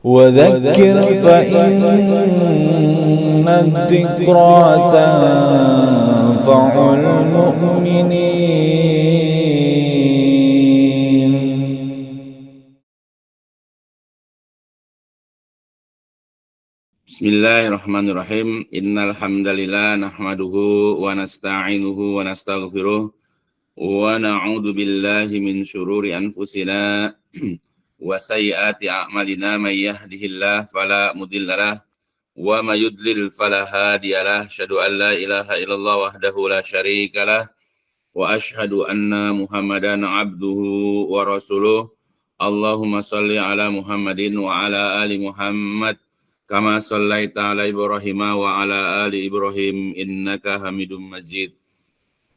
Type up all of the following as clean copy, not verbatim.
وذكر فإن الذكرى تنفع المؤمنين. Bismillahirrahmanirrahim. Innal hamdalillah nahmaduhu wa nasta'inuhu wa nastaghfiruh wa na'udzu billahi min syururi anfusina wa sayyiati a'malina may yahdihillahu fala mudhillalah wa may yudlil fala hadiyalah. Asyhadu an la ilaha illallah wahdahu la syarikalah wa asyhadu anna Muhammadan abduhu wa rasuluh. Allahumma shalli ala Muhammadin wa ala ali Muhammad kama shallaita ala Ibrahim wa ala ali Ibrahim innaka Hamidum Majid.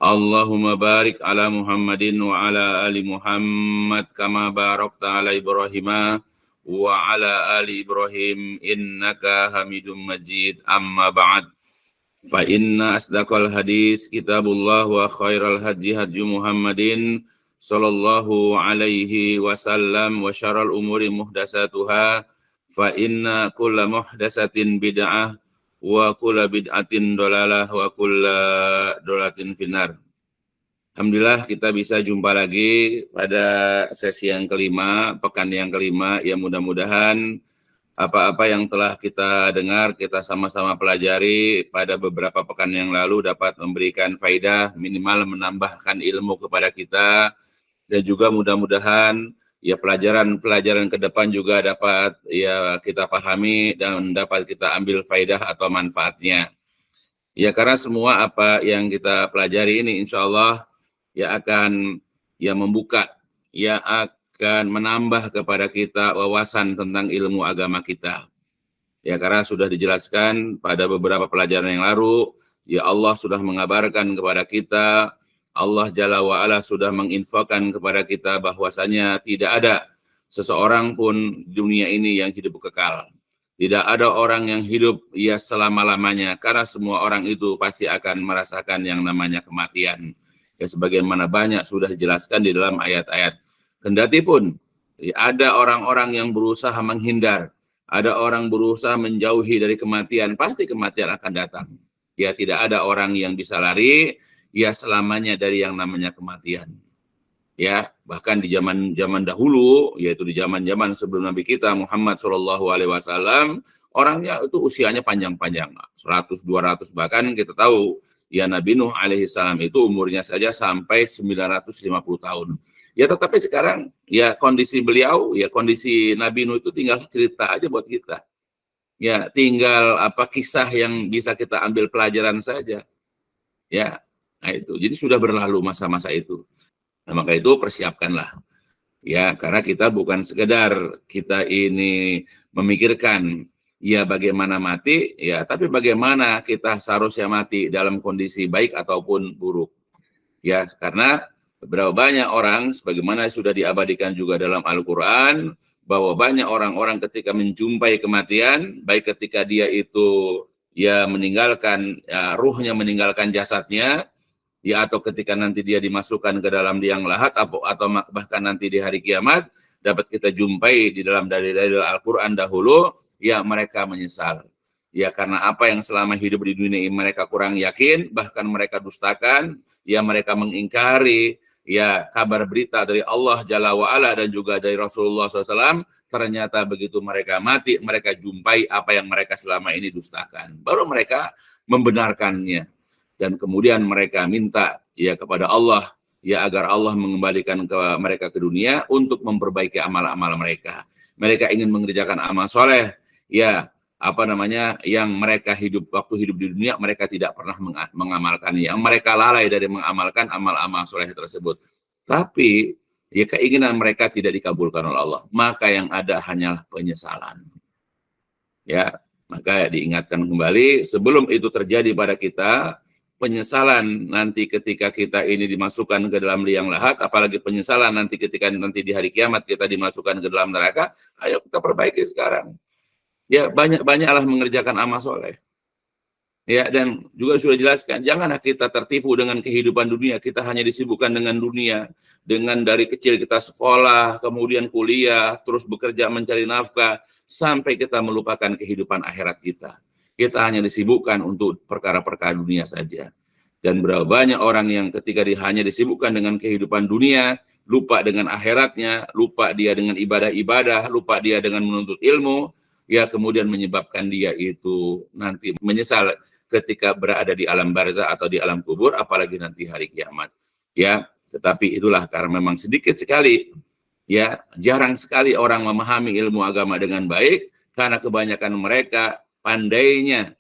Allahumma barik ala Muhammadin wa ala ali Muhammad kama barakta ala Ibrahim wa ala ali Ibrahim innaka Hamidum Majid. Amma ba'd. Fa inna asdaqal hadis kitabullah wa khairal hadi hadi Muhammadin sallallahu alaihi wasallam wa syarrul umuri muhdatsatuha fa inna kulla muhdatsatin bid'ah wa kulla bid'atin dolalah wa kulla dolatin finnar. Alhamdulillah kita bisa jumpa lagi pada sesi yang kelima, pekan yang kelima. Ya mudah-mudahan apa-apa yang telah kita dengar, kita sama-sama pelajari pada beberapa pekan yang lalu dapat memberikan faidah, minimal menambahkan ilmu kepada kita, dan juga mudah-mudahan ya pelajaran-pelajaran ke depan juga dapat ya kita pahami dan dapat kita ambil faidah atau manfaatnya. Ya karena semua apa yang kita pelajari ini insya Allah ya akan ya membuka, ya akan menambah kepada kita wawasan tentang ilmu agama kita. Ya karena sudah dijelaskan pada beberapa pelajaran yang lalu, ya Allah sudah mengabarkan kepada kita, Allah Jalla wa'ala sudah menginfokan kepada kita bahwasanya tidak ada seseorang pun di dunia ini yang hidup kekal. Tidak ada orang yang hidup ya selama-lamanya, karena semua orang itu pasti akan merasakan yang namanya kematian. Ya sebagaimana banyak sudah dijelaskan di dalam ayat-ayat. Kendati pun ya, ada orang-orang yang berusaha menghindar, ada orang berusaha menjauhi dari kematian, pasti kematian akan datang. Ya tidak ada orang yang bisa lari ya selamanya dari yang namanya kematian. Ya, bahkan di zaman dahulu, yaitu di zaman sebelum Nabi kita Muhammad SAW, orangnya itu usianya panjang-panjang, 100, 200, bahkan kita tahu ya Nabi Nuh alaihissalam itu umurnya saja sampai 950 tahun. Ya tetapi sekarang ya kondisi beliau, ya kondisi Nabi Nuh itu tinggal cerita aja buat kita. Ya, tinggal apa kisah yang bisa kita ambil pelajaran saja. Ya, nah itu. Jadi sudah berlalu masa-masa itu. Nah, maka itu persiapkanlah. Ya, karena kita bukan sekedar kita ini memikirkan ya bagaimana mati, ya, tapi bagaimana kita seharusnya mati dalam kondisi baik ataupun buruk. Ya, karena berapa banyak orang sebagaimana sudah diabadikan juga dalam Al-Qur'an bahwa banyak orang-orang ketika menjumpai kematian, baik ketika dia itu ya meninggalkan ya, ruhnya meninggalkan jasadnya, ya atau ketika nanti dia dimasukkan ke dalam liang lahat atau bahkan nanti di hari kiamat dapat kita jumpai di dalam dalil-dalil Al-Qur'an dahulu, ya mereka menyesal. Ya karena apa yang selama hidup di dunia ini mereka kurang yakin, bahkan mereka dustakan, ya mereka mengingkari ya kabar berita dari Allah Jalla wa'ala dan juga dari Rasulullah SAW, ternyata begitu mereka mati, mereka jumpai apa yang mereka selama ini dustakan. Baru mereka membenarkannya. Dan kemudian mereka minta ya kepada Allah ya agar Allah mengembalikan mereka ke dunia untuk memperbaiki amal-amal mereka. Mereka ingin mengerjakan amal soleh ya yang mereka waktu hidup di dunia mereka tidak pernah mengamalkannya. Yang mereka lalai dari mengamalkan amal-amal soleh tersebut. Tapi ya keinginan mereka tidak dikabulkan oleh Allah. Maka yang ada hanyalah penyesalan. Ya, maka diingatkan kembali sebelum itu terjadi pada kita, penyesalan nanti ketika kita ini dimasukkan ke dalam liang lahat, apalagi penyesalan nanti ketika nanti di hari kiamat kita dimasukkan ke dalam neraka, ayo kita perbaiki sekarang. Ya banyak-banyaklah mengerjakan amal soleh. Ya, dan juga sudah jelaskan, janganlah kita tertipu dengan kehidupan dunia. Kita hanya disibukkan dengan dunia, dengan dari kecil kita sekolah, kemudian kuliah, terus bekerja mencari nafkah, sampai kita melupakan kehidupan akhirat kita. Kita hanya disibukkan untuk perkara-perkara dunia saja. Dan berapa banyak orang yang ketika hanya disibukkan dengan kehidupan dunia, lupa dengan akhiratnya, lupa dia dengan ibadah-ibadah, lupa dia dengan menuntut ilmu, ya kemudian menyebabkan dia itu nanti menyesal ketika berada di alam barzah atau di alam kubur, apalagi nanti hari kiamat. Ya, tetapi itulah karena memang sedikit sekali, ya jarang sekali orang memahami ilmu agama dengan baik, karena kebanyakan mereka pandainya,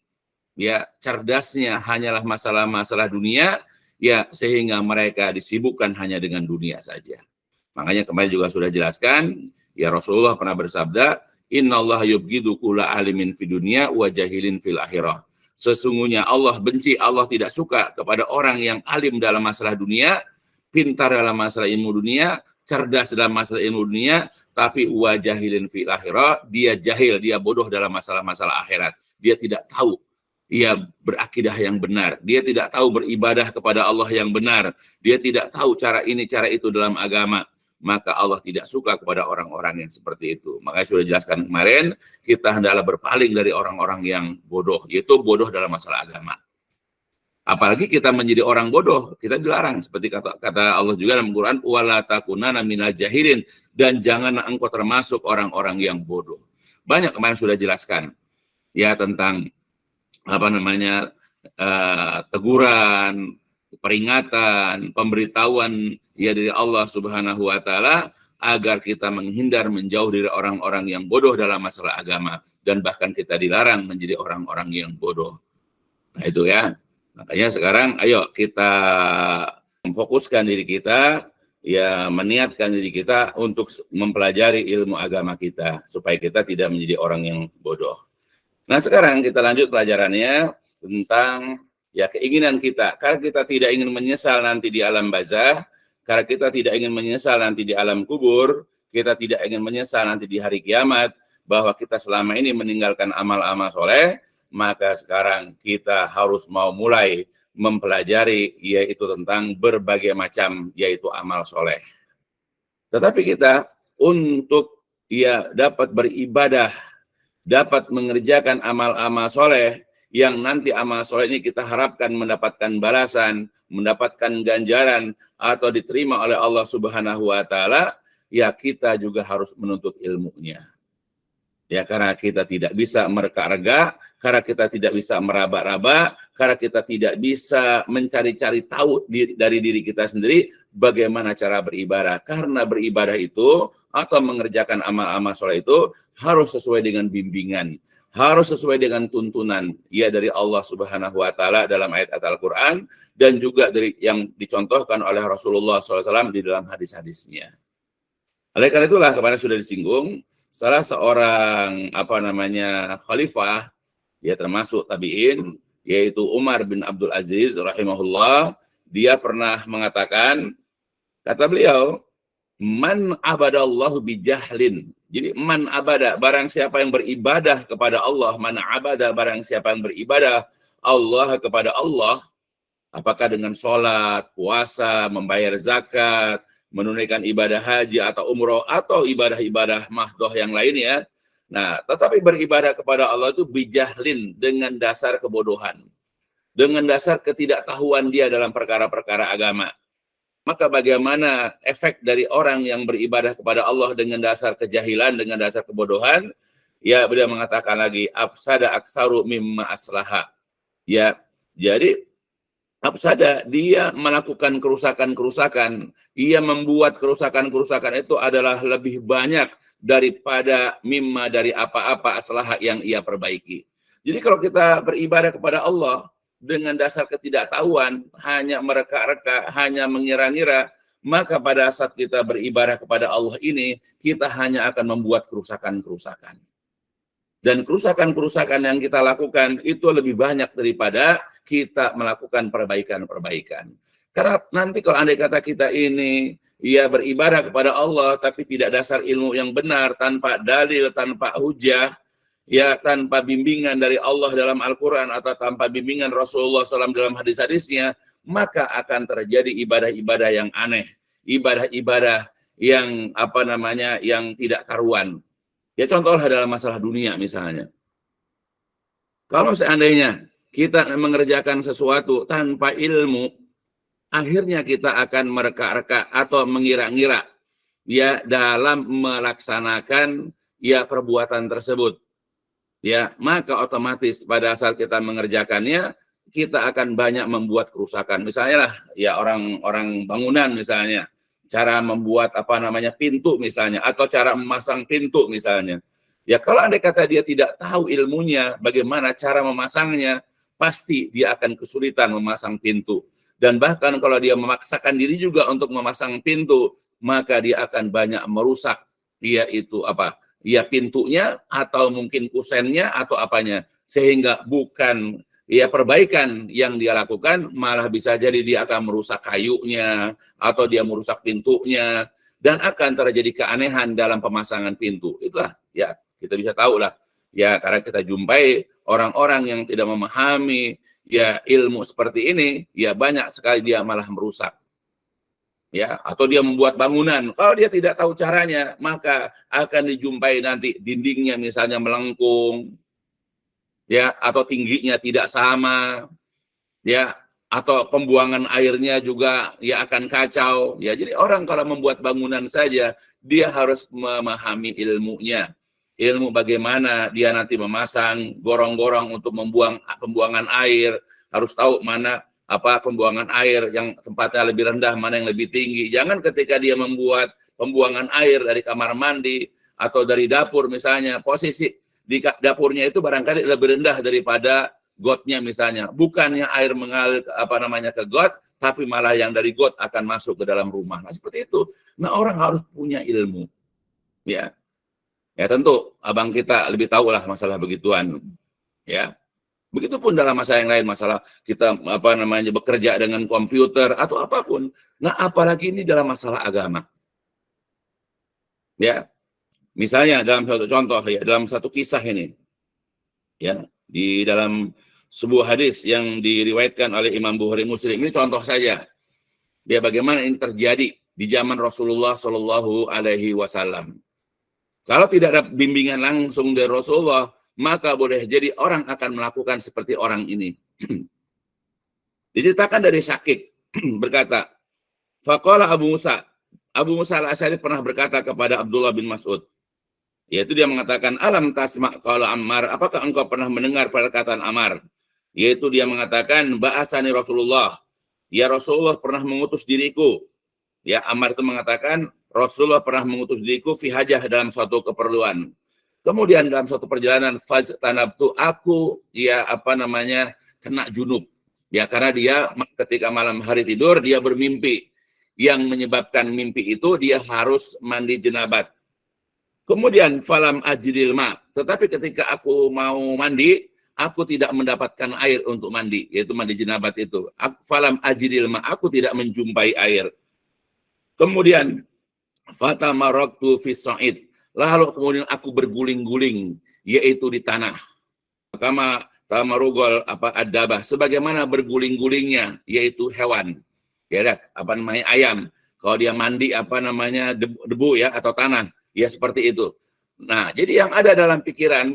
ya cerdasnya hanyalah masalah-masalah dunia, ya sehingga mereka disibukkan hanya dengan dunia saja. Makanya kemarin juga sudah jelaskan, ya Rasulullah pernah bersabda, Innallaha yubghidu kulla alimin fid dunya wa jahilin fil akhirah. Sesungguhnya Allah benci, Allah tidak suka kepada orang yang alim dalam masalah dunia, pintar dalam masalah ilmu dunia, cerdas dalam masalah ilmu dunia, tapi wa jahilin fil akhirah, dia jahil, dia bodoh dalam masalah-masalah akhirat. Dia tidak tahu ia berakidah yang benar, dia tidak tahu beribadah kepada Allah yang benar, dia tidak tahu cara ini, cara itu dalam agama. Maka Allah tidak suka kepada orang-orang yang seperti itu. Makanya sudah jelaskan kemarin, kita hendaklah berpaling dari orang-orang yang bodoh, yaitu bodoh dalam masalah agama. Apalagi kita menjadi orang bodoh, kita dilarang. Seperti kata Allah juga dalam Quran, wala takunanna minal jahilin, dan jangan engkau termasuk orang-orang yang bodoh. Banyak kemarin sudah jelaskan, ya tentang teguran, peringatan, pemberitahuan ya dari Allah Subhanahu wa taala agar kita menghindar, menjauh dari orang-orang yang bodoh dalam masalah agama, dan bahkan kita dilarang menjadi orang-orang yang bodoh. Nah itu ya. Makanya sekarang ayo kita memfokuskan diri kita, ya meniatkan diri kita untuk mempelajari ilmu agama kita supaya kita tidak menjadi orang yang bodoh. Nah sekarang kita lanjut pelajarannya tentang ya keinginan kita, karena kita tidak ingin menyesal nanti di alam barzah, karena kita tidak ingin menyesal nanti di alam kubur, kita tidak ingin menyesal nanti di hari kiamat, bahwa kita selama ini meninggalkan amal-amal soleh, maka sekarang kita harus mau mulai mempelajari yaitu tentang berbagai macam yaitu amal soleh. Tetapi kita untuk ya dapat beribadah, dapat mengerjakan amal-amal soleh, yang nanti amal soleh ini kita harapkan mendapatkan balasan, mendapatkan ganjaran, atau diterima oleh Allah Subhanahu wa taala, ya kita juga harus menuntut ilmunya. Ya karena kita tidak bisa mereka-rega, karena kita tidak bisa meraba-raba, karena kita tidak bisa mencari-cari tahu dari diri kita sendiri bagaimana cara beribadah. Karena beribadah itu atau mengerjakan amal-amal soleh itu harus sesuai dengan bimbingan, harus sesuai dengan tuntunan ya dari Allah Subhanahu wa taala dalam ayat Al-Qur'an, dan juga dari yang dicontohkan oleh Rasulullah SAW di dalam hadis-hadisnya. Oleh karena itulah kemarin sudah disinggung, salah seorang khalifah ya termasuk tabi'in, yaitu Umar bin Abdul Aziz rahimahullah, dia pernah mengatakan, kata beliau, man abadallahu bijahlin. Jadi man abada, barang siapa yang beribadah kepada Allah, man abada, barang siapa yang beribadah Allah kepada Allah, apakah dengan sholat, puasa, membayar zakat, menunaikan ibadah haji atau umroh, atau ibadah-ibadah mahdoh yang lainnya. Nah, tetapi beribadah kepada Allah itu bijahlin, dengan dasar kebodohan, dengan dasar ketidaktahuan dia dalam perkara-perkara agama. Maka bagaimana efek dari orang yang beribadah kepada Allah dengan dasar kejahilan, dengan dasar kebodohan? Ya, beliau mengatakan lagi, afsada aksaru mimma aslaha. Ya, jadi afsada, dia melakukan kerusakan-kerusakan. Ia membuat kerusakan-kerusakan itu adalah lebih banyak daripada mimma, dari apa-apa aslaha yang ia perbaiki. Jadi kalau kita beribadah kepada Allah dengan dasar ketidaktahuan, hanya mereka-reka, hanya mengira-ngira, maka pada saat kita beribadah kepada Allah ini, kita hanya akan membuat kerusakan-kerusakan. Dan kerusakan-kerusakan yang kita lakukan itu lebih banyak daripada kita melakukan perbaikan-perbaikan. Karena nanti kalau andai kata kita ini ya beribadah kepada Allah tapi tidak dasar ilmu yang benar, tanpa dalil, tanpa hujah, ya tanpa bimbingan dari Allah dalam Al-Quran atau tanpa bimbingan Rasulullah SAW dalam hadis-hadisnya, maka akan terjadi ibadah-ibadah yang aneh, ibadah-ibadah yang yang tidak karuan. Ya contohlah dalam masalah dunia misalnya. Kalau seandainya kita mengerjakan sesuatu tanpa ilmu, akhirnya kita akan mereka-reka atau mengira-ngira ya dalam melaksanakan ya perbuatan tersebut. Ya, maka otomatis pada saat kita mengerjakannya, kita akan banyak membuat kerusakan. Misalnya lah, ya orang bangunan misalnya, cara membuat pintu misalnya, atau cara memasang pintu misalnya. Ya kalau andai kata dia tidak tahu ilmunya, bagaimana cara memasangnya, pasti dia akan kesulitan memasang pintu. Dan bahkan kalau dia memaksakan diri juga untuk memasang pintu, maka dia akan banyak merusak, yaitu ya pintunya atau mungkin kusennya atau apanya, sehingga bukan ya perbaikan yang dia lakukan, malah bisa jadi dia akan merusak kayunya atau dia merusak pintunya, dan akan terjadi keanehan dalam pemasangan pintu. Itulah ya kita bisa tahu lah ya, karena kita jumpai orang-orang yang tidak memahami ya ilmu seperti ini, ya banyak sekali dia malah merusak. Ya, atau dia membuat bangunan. Kalau dia tidak tahu caranya, maka akan dijumpai nanti dindingnya misalnya melengkung, ya, atau tingginya tidak sama, ya, atau pembuangan airnya juga ya akan kacau. Ya, jadi orang kalau membuat bangunan saja, dia harus memahami ilmunya. Ilmu bagaimana dia nanti memasang gorong-gorong untuk membuang pembuangan air, harus tahu mana pembuangan air yang tempatnya lebih rendah, mana yang lebih tinggi. Jangan ketika dia membuat pembuangan air dari kamar mandi atau dari dapur misalnya, posisi di dapurnya itu barangkali lebih rendah daripada gotnya misalnya. Bukannya air mengalir ke got, tapi malah yang dari got akan masuk ke dalam rumah. Nah, seperti itu. Nah, orang harus punya ilmu. Ya. Ya tentu abang kita lebih tahu lah masalah begituan. Ya. Begitupun dalam masalah yang lain, masalah kita bekerja dengan komputer atau apapun. Nah, apalagi ini dalam masalah agama. Ya. Misalnya dalam satu contoh ya, dalam satu kisah ini. Ya, di dalam sebuah hadis yang diriwayatkan oleh Imam Bukhari Muslim. Ini contoh saja. Ya, bagaimana ini terjadi di zaman Rasulullah Shallallahu alaihi wasallam. Kalau tidak ada bimbingan langsung dari Rasulullah, maka boleh jadi orang akan melakukan seperti orang ini. Diceritakan dari Syakik berkata, faqala Abu Musa al-Asy'ari pernah berkata kepada Abdullah bin Mas'ud, yaitu dia mengatakan, alam tasma' qala Ammar, apakah engkau pernah mendengar perkataan Ammar? Yaitu dia mengatakan, ba'asani Rasulullah, ya Rasulullah pernah mengutus diriku. Ya, Ammar itu mengatakan, Rasulullah pernah mengutus diriku fi hajah, dalam suatu keperluan. Kemudian dalam suatu perjalanan faztanabtu, aku kena junub. Ya, karena dia ketika malam hari tidur dia bermimpi. Yang menyebabkan mimpi itu dia harus mandi jenabat. Kemudian falam ajidil ma, tetapi ketika aku mau mandi, aku tidak mendapatkan air untuk mandi, yaitu mandi jenabat itu. Falam ajidil ma, aku tidak menjumpai air. Kemudian fatamaraqtu fis sa'id, lalu kemudian aku berguling-guling, yaitu di tanah. Kama tamarugol adabah, sebagaimana berguling-gulingnya yaitu hewan. Ya, ayam. Kalau dia mandi debu ya atau tanah, ya seperti itu. Nah, jadi yang ada dalam pikiran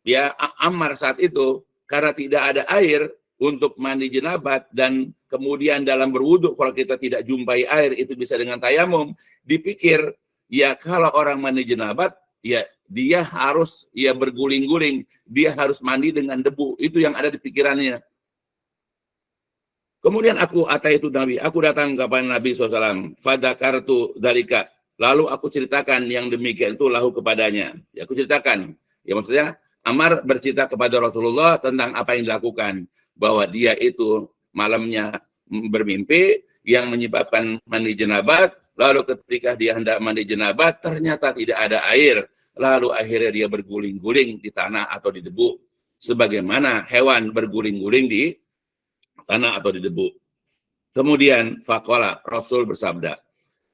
ya Ammar saat itu, karena tidak ada air untuk mandi jenabat, dan kemudian dalam berwudu kalau kita tidak jumpai air itu bisa dengan tayamum, dipikir ya kalau orang mandi jenabat ya dia harus ya berguling-guling, dia harus mandi dengan debu. Itu yang ada di pikirannya. Kemudian aku datang kepada Nabi SAW, fadakartu dalika, lalu aku ceritakan yang demikian itu lahu kepadanya. Ya, aku ceritakan, ya maksudnya Ammar bercerita kepada Rasulullah tentang apa yang dilakukan, bahwa dia itu malamnya bermimpi yang menyebabkan mandi jenabat, lalu ketika dia hendak mandi jenabat ternyata tidak ada air, lalu akhirnya dia berguling-guling di tanah atau di debu, sebagaimana hewan berguling-guling di tanah atau di debu. Kemudian faqala, Rasul bersabda,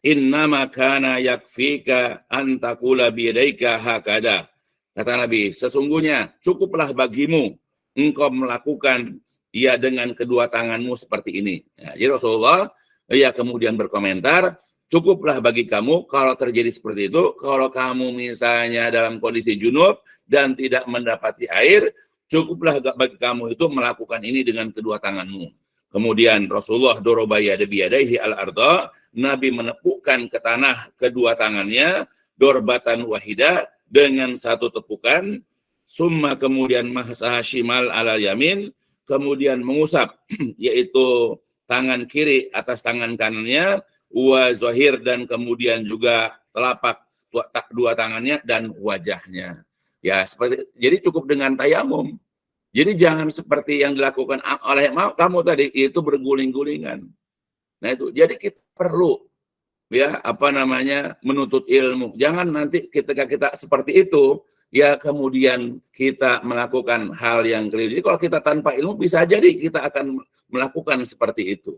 innama kana yakfika an taqula biyadaika hakada, Kata Nabi, sesungguhnya cukuplah bagimu engkau melakukan ya dengan kedua tanganmu seperti ini. Ya, jadi Rasulullah ya kemudian berkomentar, cukuplah bagi kamu kalau terjadi seperti itu, kalau kamu misalnya dalam kondisi junub dan tidak mendapati air, cukuplah bagi kamu itu melakukan ini dengan kedua tanganmu. Kemudian Rasulullah dorobaya biyadaihi al-arda, Nabi menepukkan ke tanah kedua tangannya, dorbatan wahidah, dengan satu tepukan, summa kemudian masaha shimal ala yamin, kemudian mengusap yaitu tangan kiri atas tangan kanannya, wa zahir, dan kemudian juga telapak dua tangannya dan wajahnya. Ya, seperti jadi cukup dengan tayamum. Jadi jangan seperti yang dilakukan oleh kamu tadi, itu berguling-gulingan. Nah itu, jadi kita perlu ya menuntut ilmu. Jangan nanti ketika kita seperti itu ya kemudian kita melakukan hal yang keliru. Jadi kalau kita tanpa ilmu bisa jadi kita akan melakukan seperti itu.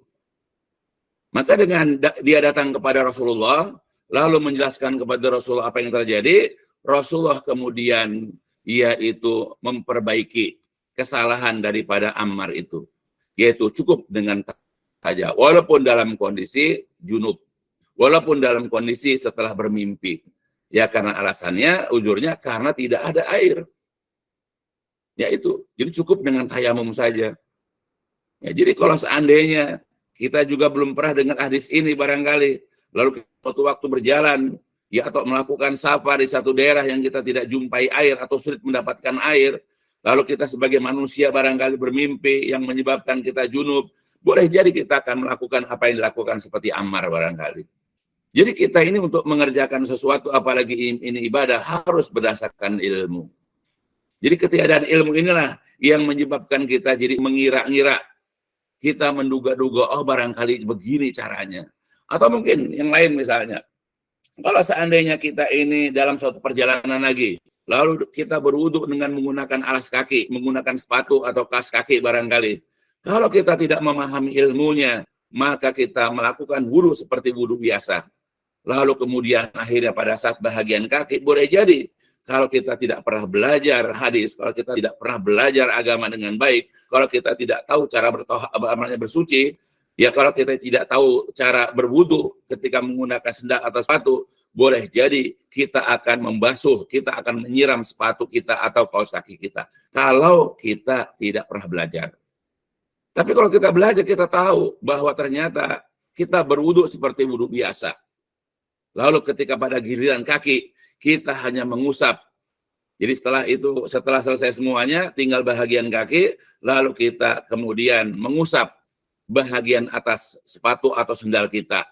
Maka dengan dia datang kepada Rasulullah lalu menjelaskan kepada Rasulullah apa yang terjadi, Rasulullah kemudian yaitu memperbaiki kesalahan daripada Ammar itu, yaitu cukup dengan saja walaupun dalam kondisi junub, walaupun dalam kondisi setelah bermimpi. Ya karena alasannya, ujurnya karena tidak ada air. Ya itu, jadi cukup dengan tayamum saja. Ya, jadi kalau seandainya kita juga belum pernah dengar hadis ini barangkali, lalu suatu waktu berjalan, ya atau melakukan safar di satu daerah yang kita tidak jumpai air atau sulit mendapatkan air, lalu kita sebagai manusia barangkali bermimpi yang menyebabkan kita junub, boleh jadi kita akan melakukan apa yang dilakukan seperti Ammar barangkali. Jadi kita ini untuk mengerjakan sesuatu, apalagi ini ibadah, harus berdasarkan ilmu. Jadi ketiadaan ilmu inilah yang menyebabkan kita jadi mengira-ngira. Kita menduga-duga, oh barangkali begini caranya. Atau mungkin yang lain misalnya. Kalau seandainya kita ini dalam suatu perjalanan lagi, lalu kita berwudu dengan menggunakan alas kaki, menggunakan sepatu atau kaos kaki barangkali. Kalau kita tidak memahami ilmunya, maka kita melakukan wudu seperti wudu biasa. Lalu kemudian akhirnya pada saat bahagian kaki, boleh jadi kalau kita tidak pernah belajar hadis, kalau kita tidak pernah belajar agama dengan baik, kalau kita tidak tahu cara bersuci, ya kalau kita tidak tahu cara berwudu ketika menggunakan sendal atau sepatu, boleh jadi kita akan membasuh, kita akan menyiram sepatu kita atau kaos kaki kita. Kalau kita tidak pernah belajar. Tapi kalau kita belajar, kita tahu bahwa ternyata kita berwudu seperti wudu biasa. Lalu ketika pada giliran kaki, kita hanya mengusap. Jadi setelah selesai semuanya, tinggal bahagian kaki, lalu kita kemudian mengusap bahagian atas sepatu atau sendal kita.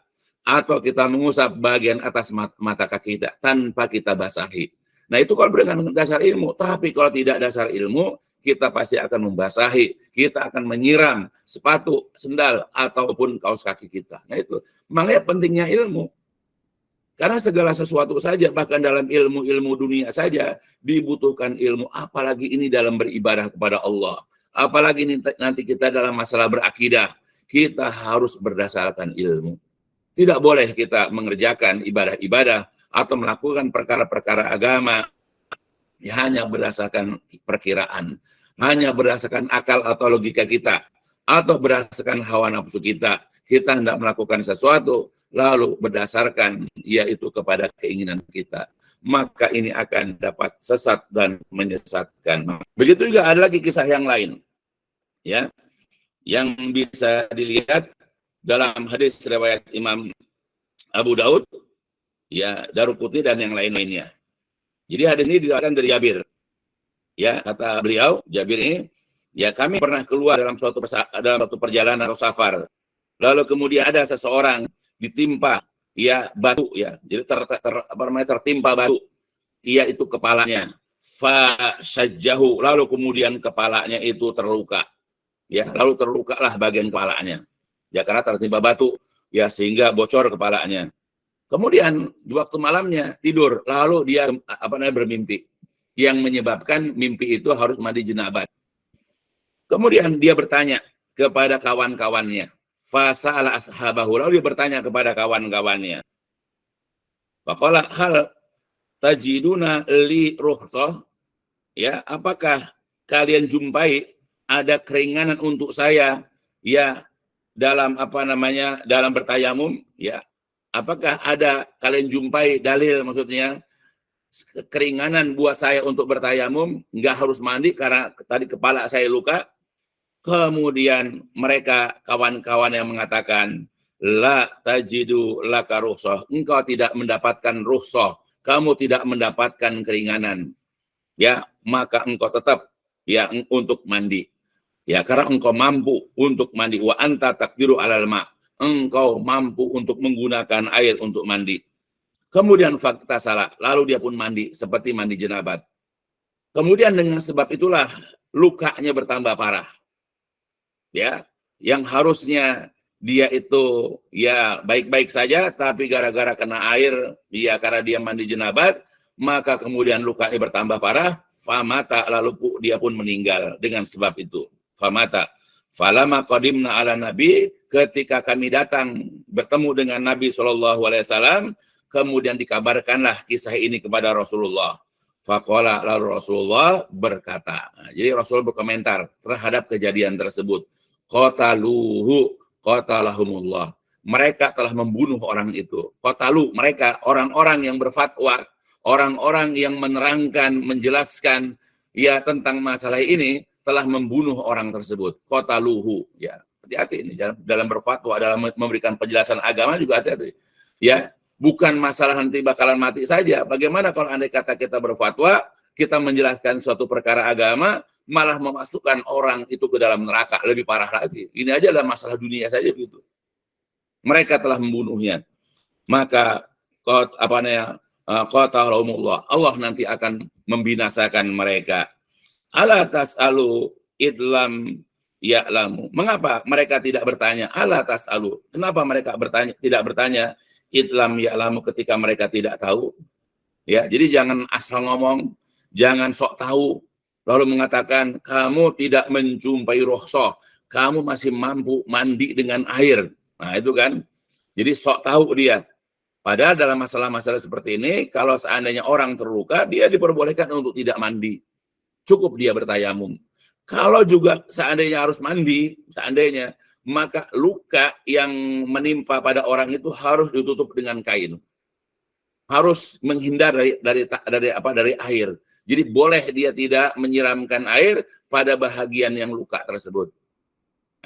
Atau kita mengusap bagian atas mata kaki kita, tanpa kita basahi. Nah itu kalau dengan dasar ilmu. Tapi kalau tidak dasar ilmu, kita pasti akan membasahi. Kita akan menyiram sepatu, sendal, ataupun kaos kaki kita. Nah itu, makanya pentingnya ilmu. Karena segala sesuatu saja, bahkan dalam ilmu-ilmu dunia saja, dibutuhkan ilmu. Apalagi ini dalam beribadah kepada Allah. Apalagi ini nanti kita dalam masalah berakidah. Kita harus berdasarkan ilmu. Tidak boleh kita mengerjakan ibadah-ibadah atau melakukan perkara-perkara agama hanya berdasarkan perkiraan. Hanya berdasarkan akal atau logika kita. Atau berdasarkan hawa nafsu kita. Kita hendak melakukan sesuatu, lalu berdasarkan yaitu kepada keinginan kita, maka ini akan dapat sesat dan menyesatkan. Begitu juga ada lagi kisah yang lain, ya, yang bisa dilihat dalam hadis riwayat Imam Abu Daud, ya, Daruqutni dan yang lain-lainnya. Jadi hadis ini diriwayatkan dari Jabir, ya, kata beliau Jabir ini, ya kami pernah keluar dalam suatu perjalanan atau safar. Lalu kemudian ada seseorang ditimpa ya batu ya. Jadi tertimpa batu. Ia itu kepalanya. Fa syajjahu, lalu kemudian kepalanya itu terluka. Ya, lalu terlukalah bagian kepalanya. Ya karena tertimpa batu ya sehingga bocor kepalanya. Kemudian di waktu malamnya tidur, lalu dia bermimpi. Yang menyebabkan mimpi itu harus mandi jenabat. Kemudian dia bertanya kepada kawan-kawannya. Fasa'ala ashabahu, lalu dia bertanya kepada kawan-kawannya. Faqala hal tajiduna li rukhsah, ya, apakah kalian jumpai ada keringanan untuk saya, ya, dalam dalam bertayamum, ya? Apakah ada kalian jumpai dalil, maksudnya keringanan buat saya untuk bertayamum, nggak harus mandi karena tadi kepala saya luka? Kemudian mereka kawan-kawan yang mengatakan, la tajidu laka rukhsah, engkau tidak mendapatkan rukhsah, kamu tidak mendapatkan keringanan, ya, maka engkau tetap, ya, untuk mandi, ya, karena engkau mampu untuk mandi. Wa anta taqdiru alal ma, engkau mampu untuk menggunakan air untuk mandi. Kemudian fakta salah, lalu dia pun mandi seperti mandi jenabat. Kemudian dengan sebab itulah lukanya bertambah parah, ya, yang harusnya dia itu, ya, baik-baik saja, tapi gara-gara kena air, ya, karena dia mandi jenabat, maka kemudian lukanya bertambah parah, famata, lalu dia pun meninggal dengan sebab itu. Famata. Falama qadimna ala Nabi, ketika kami datang bertemu dengan Nabi SAW, kemudian dikabarkanlah kisah ini kepada Rasulullah. Faqala, lalu Rasulullah berkata, nah, jadi Rasul berkomentar terhadap kejadian tersebut. Qataluhu qatalahumullah, mereka telah membunuh orang itu. Qatalu, mereka orang-orang yang berfatwa, orang-orang yang menerangkan, menjelaskan, ya, tentang masalah ini, telah membunuh orang tersebut. Qataluhu, ya, hati-hati ini dalam berfatwa, dalam memberikan penjelasan agama juga hati-hati, ya. Bukan masalah nanti bakalan mati saja. Bagaimana kalau andai kata kita berfatwa, kita menjelaskan suatu perkara agama, malah memasukkan orang itu ke dalam neraka, lebih parah lagi. Ini aja adalah masalah dunia saja begitu. Mereka telah membunuhnya. Maka qatalahumullah, Allah nanti akan membinasakan mereka. Ala tas'alu idlam ya'lamu. Mengapa mereka tidak bertanya? Ala tas'alu. Kenapa mereka tidak bertanya? Idlam ya'lamu, ketika mereka tidak tahu. Ya, jadi jangan asal ngomong, jangan sok tahu, lalu mengatakan kamu tidak menjumpai rukhsah, kamu masih mampu mandi dengan air. Nah, itu kan. Jadi sok tahu dia. Padahal dalam masalah-masalah seperti ini, kalau seandainya orang terluka, dia diperbolehkan untuk tidak mandi. Cukup dia bertayamum. Kalau juga seandainya harus mandi, seandainya, maka luka yang menimpa pada orang itu harus ditutup dengan kain. Harus menghindar dari air. Jadi boleh dia tidak menyiramkan air pada bahagian yang luka tersebut.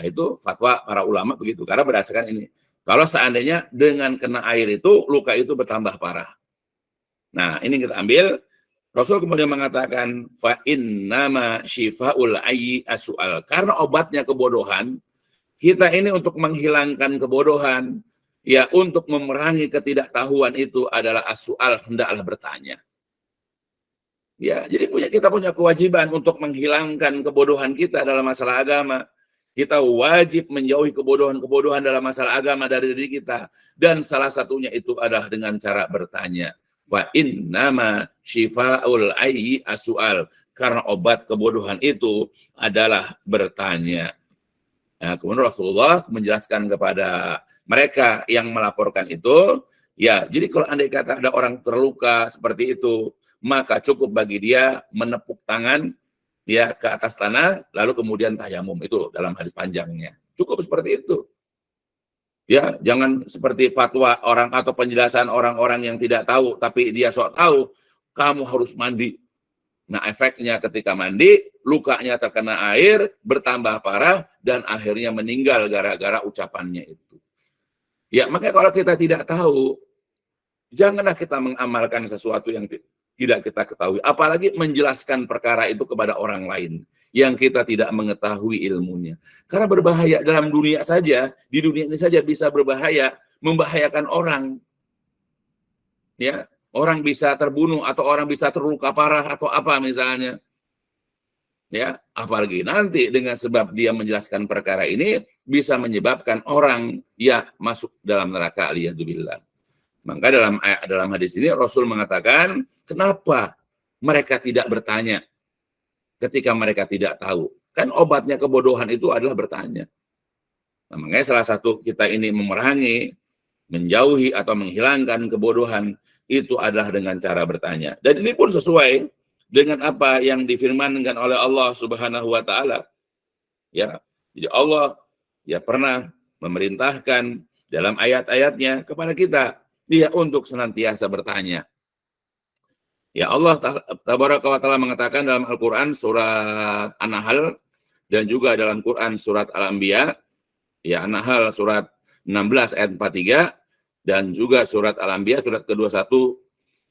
Nah, itu fatwa para ulama begitu, karena berdasarkan ini. Kalau seandainya dengan kena air itu, luka itu bertambah parah. Nah, ini kita ambil. Rasul kemudian mengatakan, fa innama shifaul ayyi as-su'al. Karena obatnya kebodohan, kita ini untuk menghilangkan kebodohan, ya, untuk memerangi ketidaktahuan itu adalah as-su'al, hendaklah bertanya. Ya, jadi kita punya kewajiban untuk menghilangkan kebodohan kita dalam masalah agama. Kita wajib menjauhi kebodohan-kebodohan dalam masalah agama dari diri kita. Dan salah satunya itu adalah dengan cara bertanya. Fa innama shifa'ul ayyi as-su'al. Karena obat kebodohan itu adalah bertanya. Nah, kemudian Rasulullah menjelaskan kepada mereka yang melaporkan itu, ya, jadi kalau andai kata ada orang terluka seperti itu, maka cukup bagi dia menepuk tangan, ya, ke atas tanah, lalu kemudian tayamum. Itu dalam hadis panjangnya. Cukup seperti itu. Ya, jangan seperti fatwa orang atau penjelasan orang-orang yang tidak tahu, tapi dia sok tahu, kamu harus mandi. Nah, efeknya ketika mandi, lukanya terkena air, bertambah parah, dan akhirnya meninggal gara-gara ucapannya itu. Ya, makanya kalau kita tidak tahu, janganlah kita mengamalkan sesuatu yang tidak kita ketahui. Apalagi menjelaskan perkara itu kepada orang lain yang kita tidak mengetahui ilmunya. Karena berbahaya dalam dunia saja, di dunia ini saja bisa berbahaya, membahayakan orang. Ya, orang bisa terbunuh atau orang bisa terluka parah atau apa misalnya. Ya, apalagi nanti dengan sebab dia menjelaskan perkara ini bisa menyebabkan orang ya masuk dalam neraka, aliyadzubillah. Maka dalam hadis ini Rasul mengatakan, kenapa mereka tidak bertanya ketika mereka tidak tahu? Kan obatnya kebodohan itu adalah bertanya. Nah, makanya salah satu kita ini memerangi, menjauhi atau menghilangkan kebodohan itu adalah dengan cara bertanya. Dan ini pun sesuai dengan apa yang difirmankan oleh Allah Subhanahu wa taala. Ya. Jadi Allah ya pernah memerintahkan dalam ayat-ayatnya kepada kita dia untuk senantiasa bertanya. Ya Allah Tabaraka wa Ta'ala mengatakan dalam Al-Quran surat An-Nahl dan juga dalam Quran surat Al-Anbiya, ya An-Nahl surat 16 ayat 43 dan juga surat Al-Anbiya surat ke-21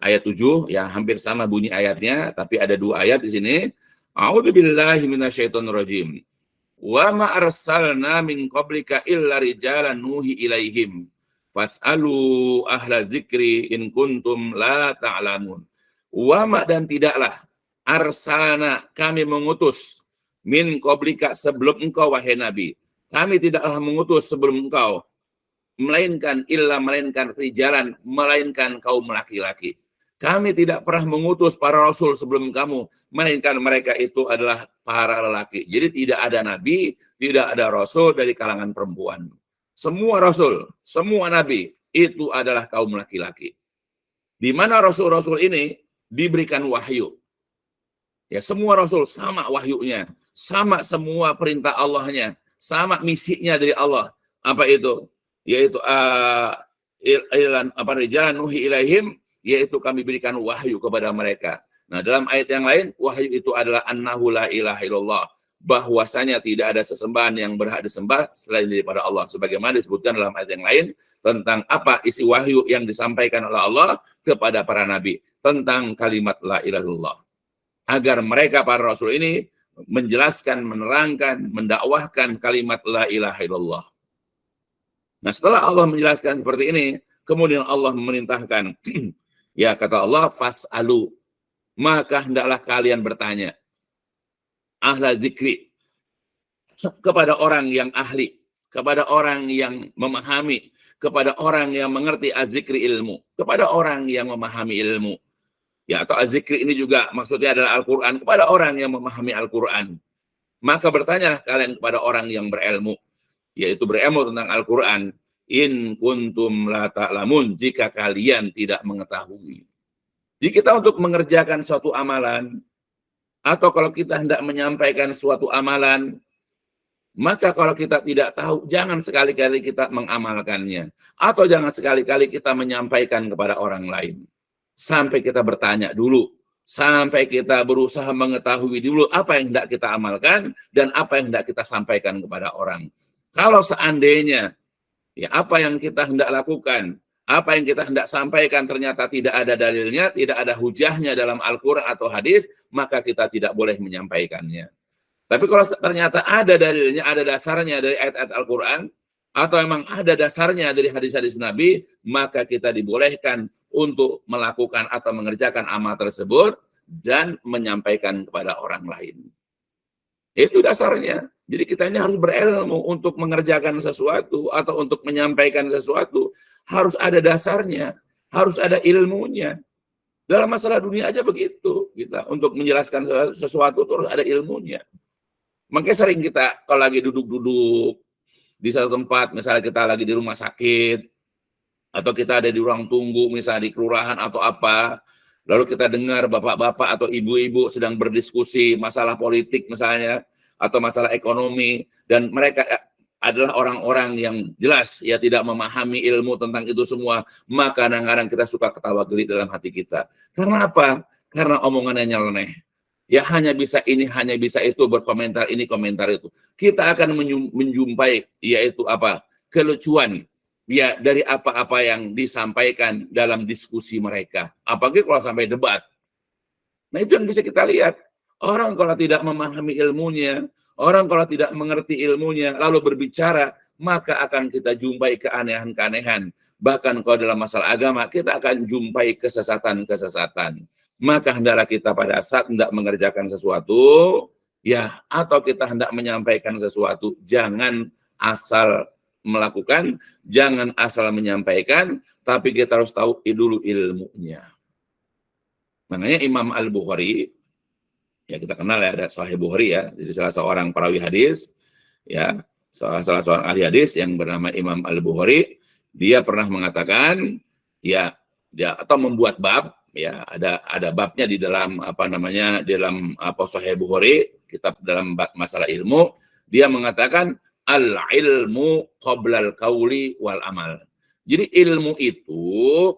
ayat 7, ya hampir sama bunyi ayatnya tapi ada dua ayat di sini. A'udzubillahi minasyaitonirrajim. Wa ma arsalna min qablika illa rijalan nuhi ilaihim fas'alu ahla dzikri in kuntum la ta'lamun. Wama dan tidaklah arsalna kami mengutus min qablika sebelum engkau wahai Nabi. Kami tidaklah mengutus sebelum engkau melainkan rijalan, melainkan kaum laki-laki. Kami tidak pernah mengutus para rasul sebelum kamu, melainkan mereka itu adalah para lelaki. Jadi tidak ada nabi, tidak ada rasul dari kalangan perempuan. Semua rasul, semua nabi itu adalah kaum laki-laki. Di mana rasul-rasul ini diberikan wahyu. Ya, semua rasul sama wahyunya, sama semua perintah Allahnya, sama misinya dari Allah. Apa itu? Yaitu rijalan nuhi ilaihim, yaitu kami berikan wahyu kepada mereka. Nah, dalam ayat yang lain, wahyu itu adalah annahu la ilaha illallah, bahwasanya tidak ada sesembahan yang berhak disembah selain daripada Allah. Sebagaimana disebutkan dalam ayat yang lain tentang apa isi wahyu yang disampaikan oleh Allah kepada para nabi tentang kalimat la ilaha illallah. Agar mereka para rasul ini menjelaskan, menerangkan, mendakwahkan kalimat la ilaha illallah. Nah, setelah Allah menjelaskan seperti ini, kemudian Allah memerintahkan, ya kata Allah, fas'alu, maka hendaklah kalian bertanya, ahla dzikri, kepada orang yang ahli, kepada orang yang memahami, kepada orang yang mengerti az-zikri ilmu, kepada orang yang memahami ilmu. Ya, atau az-zikri ini juga maksudnya adalah Al-Quran, kepada orang yang memahami Al-Quran. Maka bertanyalah kalian kepada orang yang berilmu, yaitu berilmu tentang Al-Quran. In kuntum la ta'lamun, jika kalian tidak mengetahui. Jadi kita untuk mengerjakan suatu amalan, atau kalau kita hendak menyampaikan suatu amalan, maka kalau kita tidak tahu, jangan sekali-kali kita mengamalkannya. Atau jangan sekali-kali kita menyampaikan kepada orang lain. Sampai kita bertanya dulu, sampai kita berusaha mengetahui dulu apa yang hendak kita amalkan dan apa yang hendak kita sampaikan kepada orang. Kalau seandainya ya apa yang kita hendak lakukan, apa yang kita hendak sampaikan ternyata tidak ada dalilnya, tidak ada hujahnya dalam Al-Quran atau hadis, maka kita tidak boleh menyampaikannya. Tapi kalau ternyata ada dalilnya, ada dasarnya dari ayat-ayat Al-Quran, atau memang ada dasarnya dari hadis-hadis Nabi, maka kita dibolehkan untuk melakukan atau mengerjakan amal tersebut dan menyampaikan kepada orang lain. Itu dasarnya. Jadi kita ini harus berilmu untuk mengerjakan sesuatu atau untuk menyampaikan sesuatu. Harus ada dasarnya, harus ada ilmunya. Dalam masalah dunia aja begitu. Kita untuk menjelaskan sesuatu harus ada ilmunya. Makanya sering kita kalau lagi duduk-duduk di satu tempat, misalnya kita lagi di rumah sakit, atau kita ada di ruang tunggu, misalnya di kelurahan atau apa, lalu kita dengar bapak-bapak atau ibu-ibu sedang berdiskusi masalah politik misalnya, atau masalah ekonomi, dan mereka adalah orang-orang yang jelas ya tidak memahami ilmu tentang itu semua, maka kadang-kadang kita suka ketawa geli dalam hati kita. Karena apa? Karena omongannya nyeleneh. Ya hanya bisa ini, hanya bisa itu, berkomentar ini, komentar itu. Kita akan menjumpai yaitu apa? Kelucuan ya dari apa-apa yang disampaikan dalam diskusi mereka. Apalagi kalau sampai debat. Nah itu yang bisa kita lihat. Orang kalau tidak memahami ilmunya, orang kalau tidak mengerti ilmunya, lalu berbicara, maka akan kita jumpai keanehan-keanehan. Bahkan kalau dalam masalah agama, kita akan jumpai kesesatan-kesesatan. Maka hendaklah kita pada saat hendak mengerjakan sesuatu, ya, atau kita hendak menyampaikan sesuatu, jangan asal melakukan, jangan asal menyampaikan, tapi kita harus tahu dulu ilmunya. Makanya Imam Al-Bukhari, ya kita kenal ya, ada Sahih Bukhari ya, jadi salah seorang perawi hadis, ya, salah seorang ahli hadis yang bernama Imam Al-Bukhari, dia pernah mengatakan, ya, dia atau membuat bab, ya ada babnya di dalam di dalam Sahih Bukhari, kitab dalam masalah ilmu, dia mengatakan al ilmu qoblal qauli wal amal. Jadi ilmu itu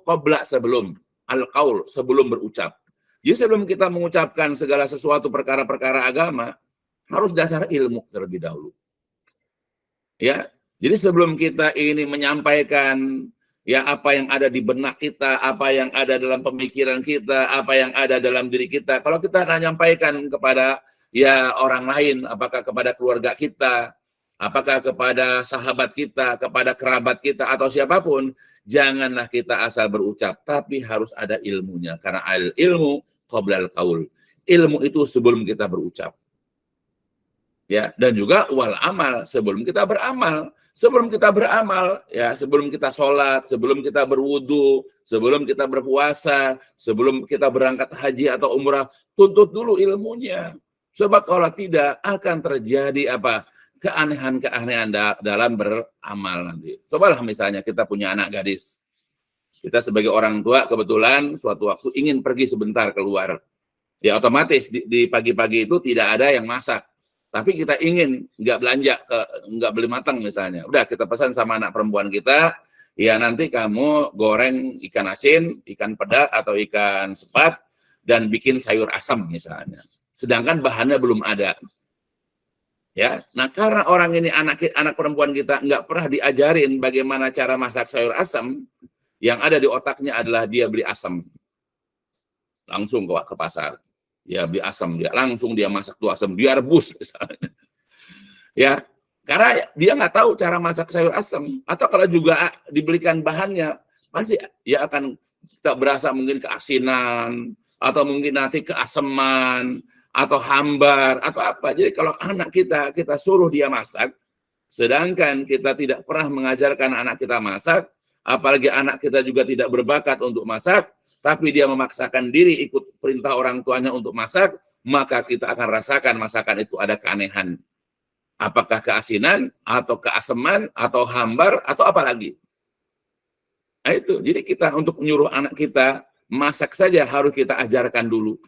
qabla, sebelum al qaul, sebelum berucap. Jadi sebelum kita mengucapkan segala sesuatu perkara-perkara agama, harus dasar ilmu terlebih dahulu. Ya, jadi sebelum kita ini menyampaikan ya apa yang ada di benak kita, apa yang ada dalam pemikiran kita, apa yang ada dalam diri kita, kalau kita menyampaikan kepada ya orang lain, apakah kepada keluarga kita, apakah kepada sahabat kita, kepada kerabat kita atau siapapun, janganlah kita asal berucap, tapi harus ada ilmunya, karena al ilmu qoblal qaul. Ilmu itu sebelum kita berucap. Ya, dan juga wal amal, sebelum kita beramal. Sebelum kita beramal, ya, sebelum kita sholat, sebelum kita berwudu, sebelum kita berpuasa, sebelum kita berangkat haji atau umrah, tuntut dulu ilmunya. Sebab kalau tidak akan terjadi keanehan-keanehan dalam beramal nanti. Cobalah misalnya kita punya anak gadis. Kita sebagai orang tua kebetulan suatu waktu ingin pergi sebentar keluar. Ya otomatis di pagi-pagi itu tidak ada yang masak. Tapi kita ingin nggak belanja, nggak beli matang misalnya. Udah kita pesan sama anak perempuan kita, ya nanti kamu goreng ikan asin, ikan peda atau ikan sepat, dan bikin sayur asam misalnya. Sedangkan bahannya belum ada. Ya, nah karena orang ini anak perempuan kita nggak pernah diajarin bagaimana cara masak sayur asam, yang ada di otaknya adalah dia beli asam. Langsung ke pasar. Ya beli asam, dia masak tuh asam, dia rebus misalnya. Ya, karena dia nggak tahu cara masak sayur asam, atau kalau juga dibelikan bahannya, pasti ya akan kita berasa mungkin keasinan, atau mungkin nanti keaseman, atau hambar, atau apa. Jadi kalau anak kita suruh dia masak, sedangkan kita tidak pernah mengajarkan anak kita masak, apalagi anak kita juga tidak berbakat untuk masak, tapi dia memaksakan diri ikut perintah orang tuanya untuk masak, maka kita akan rasakan masakan itu ada keanehan. Apakah keasinan, atau keaseman, atau hambar, atau apa lagi. Nah itu, jadi kita untuk menyuruh anak kita masak saja harus kita ajarkan dulu.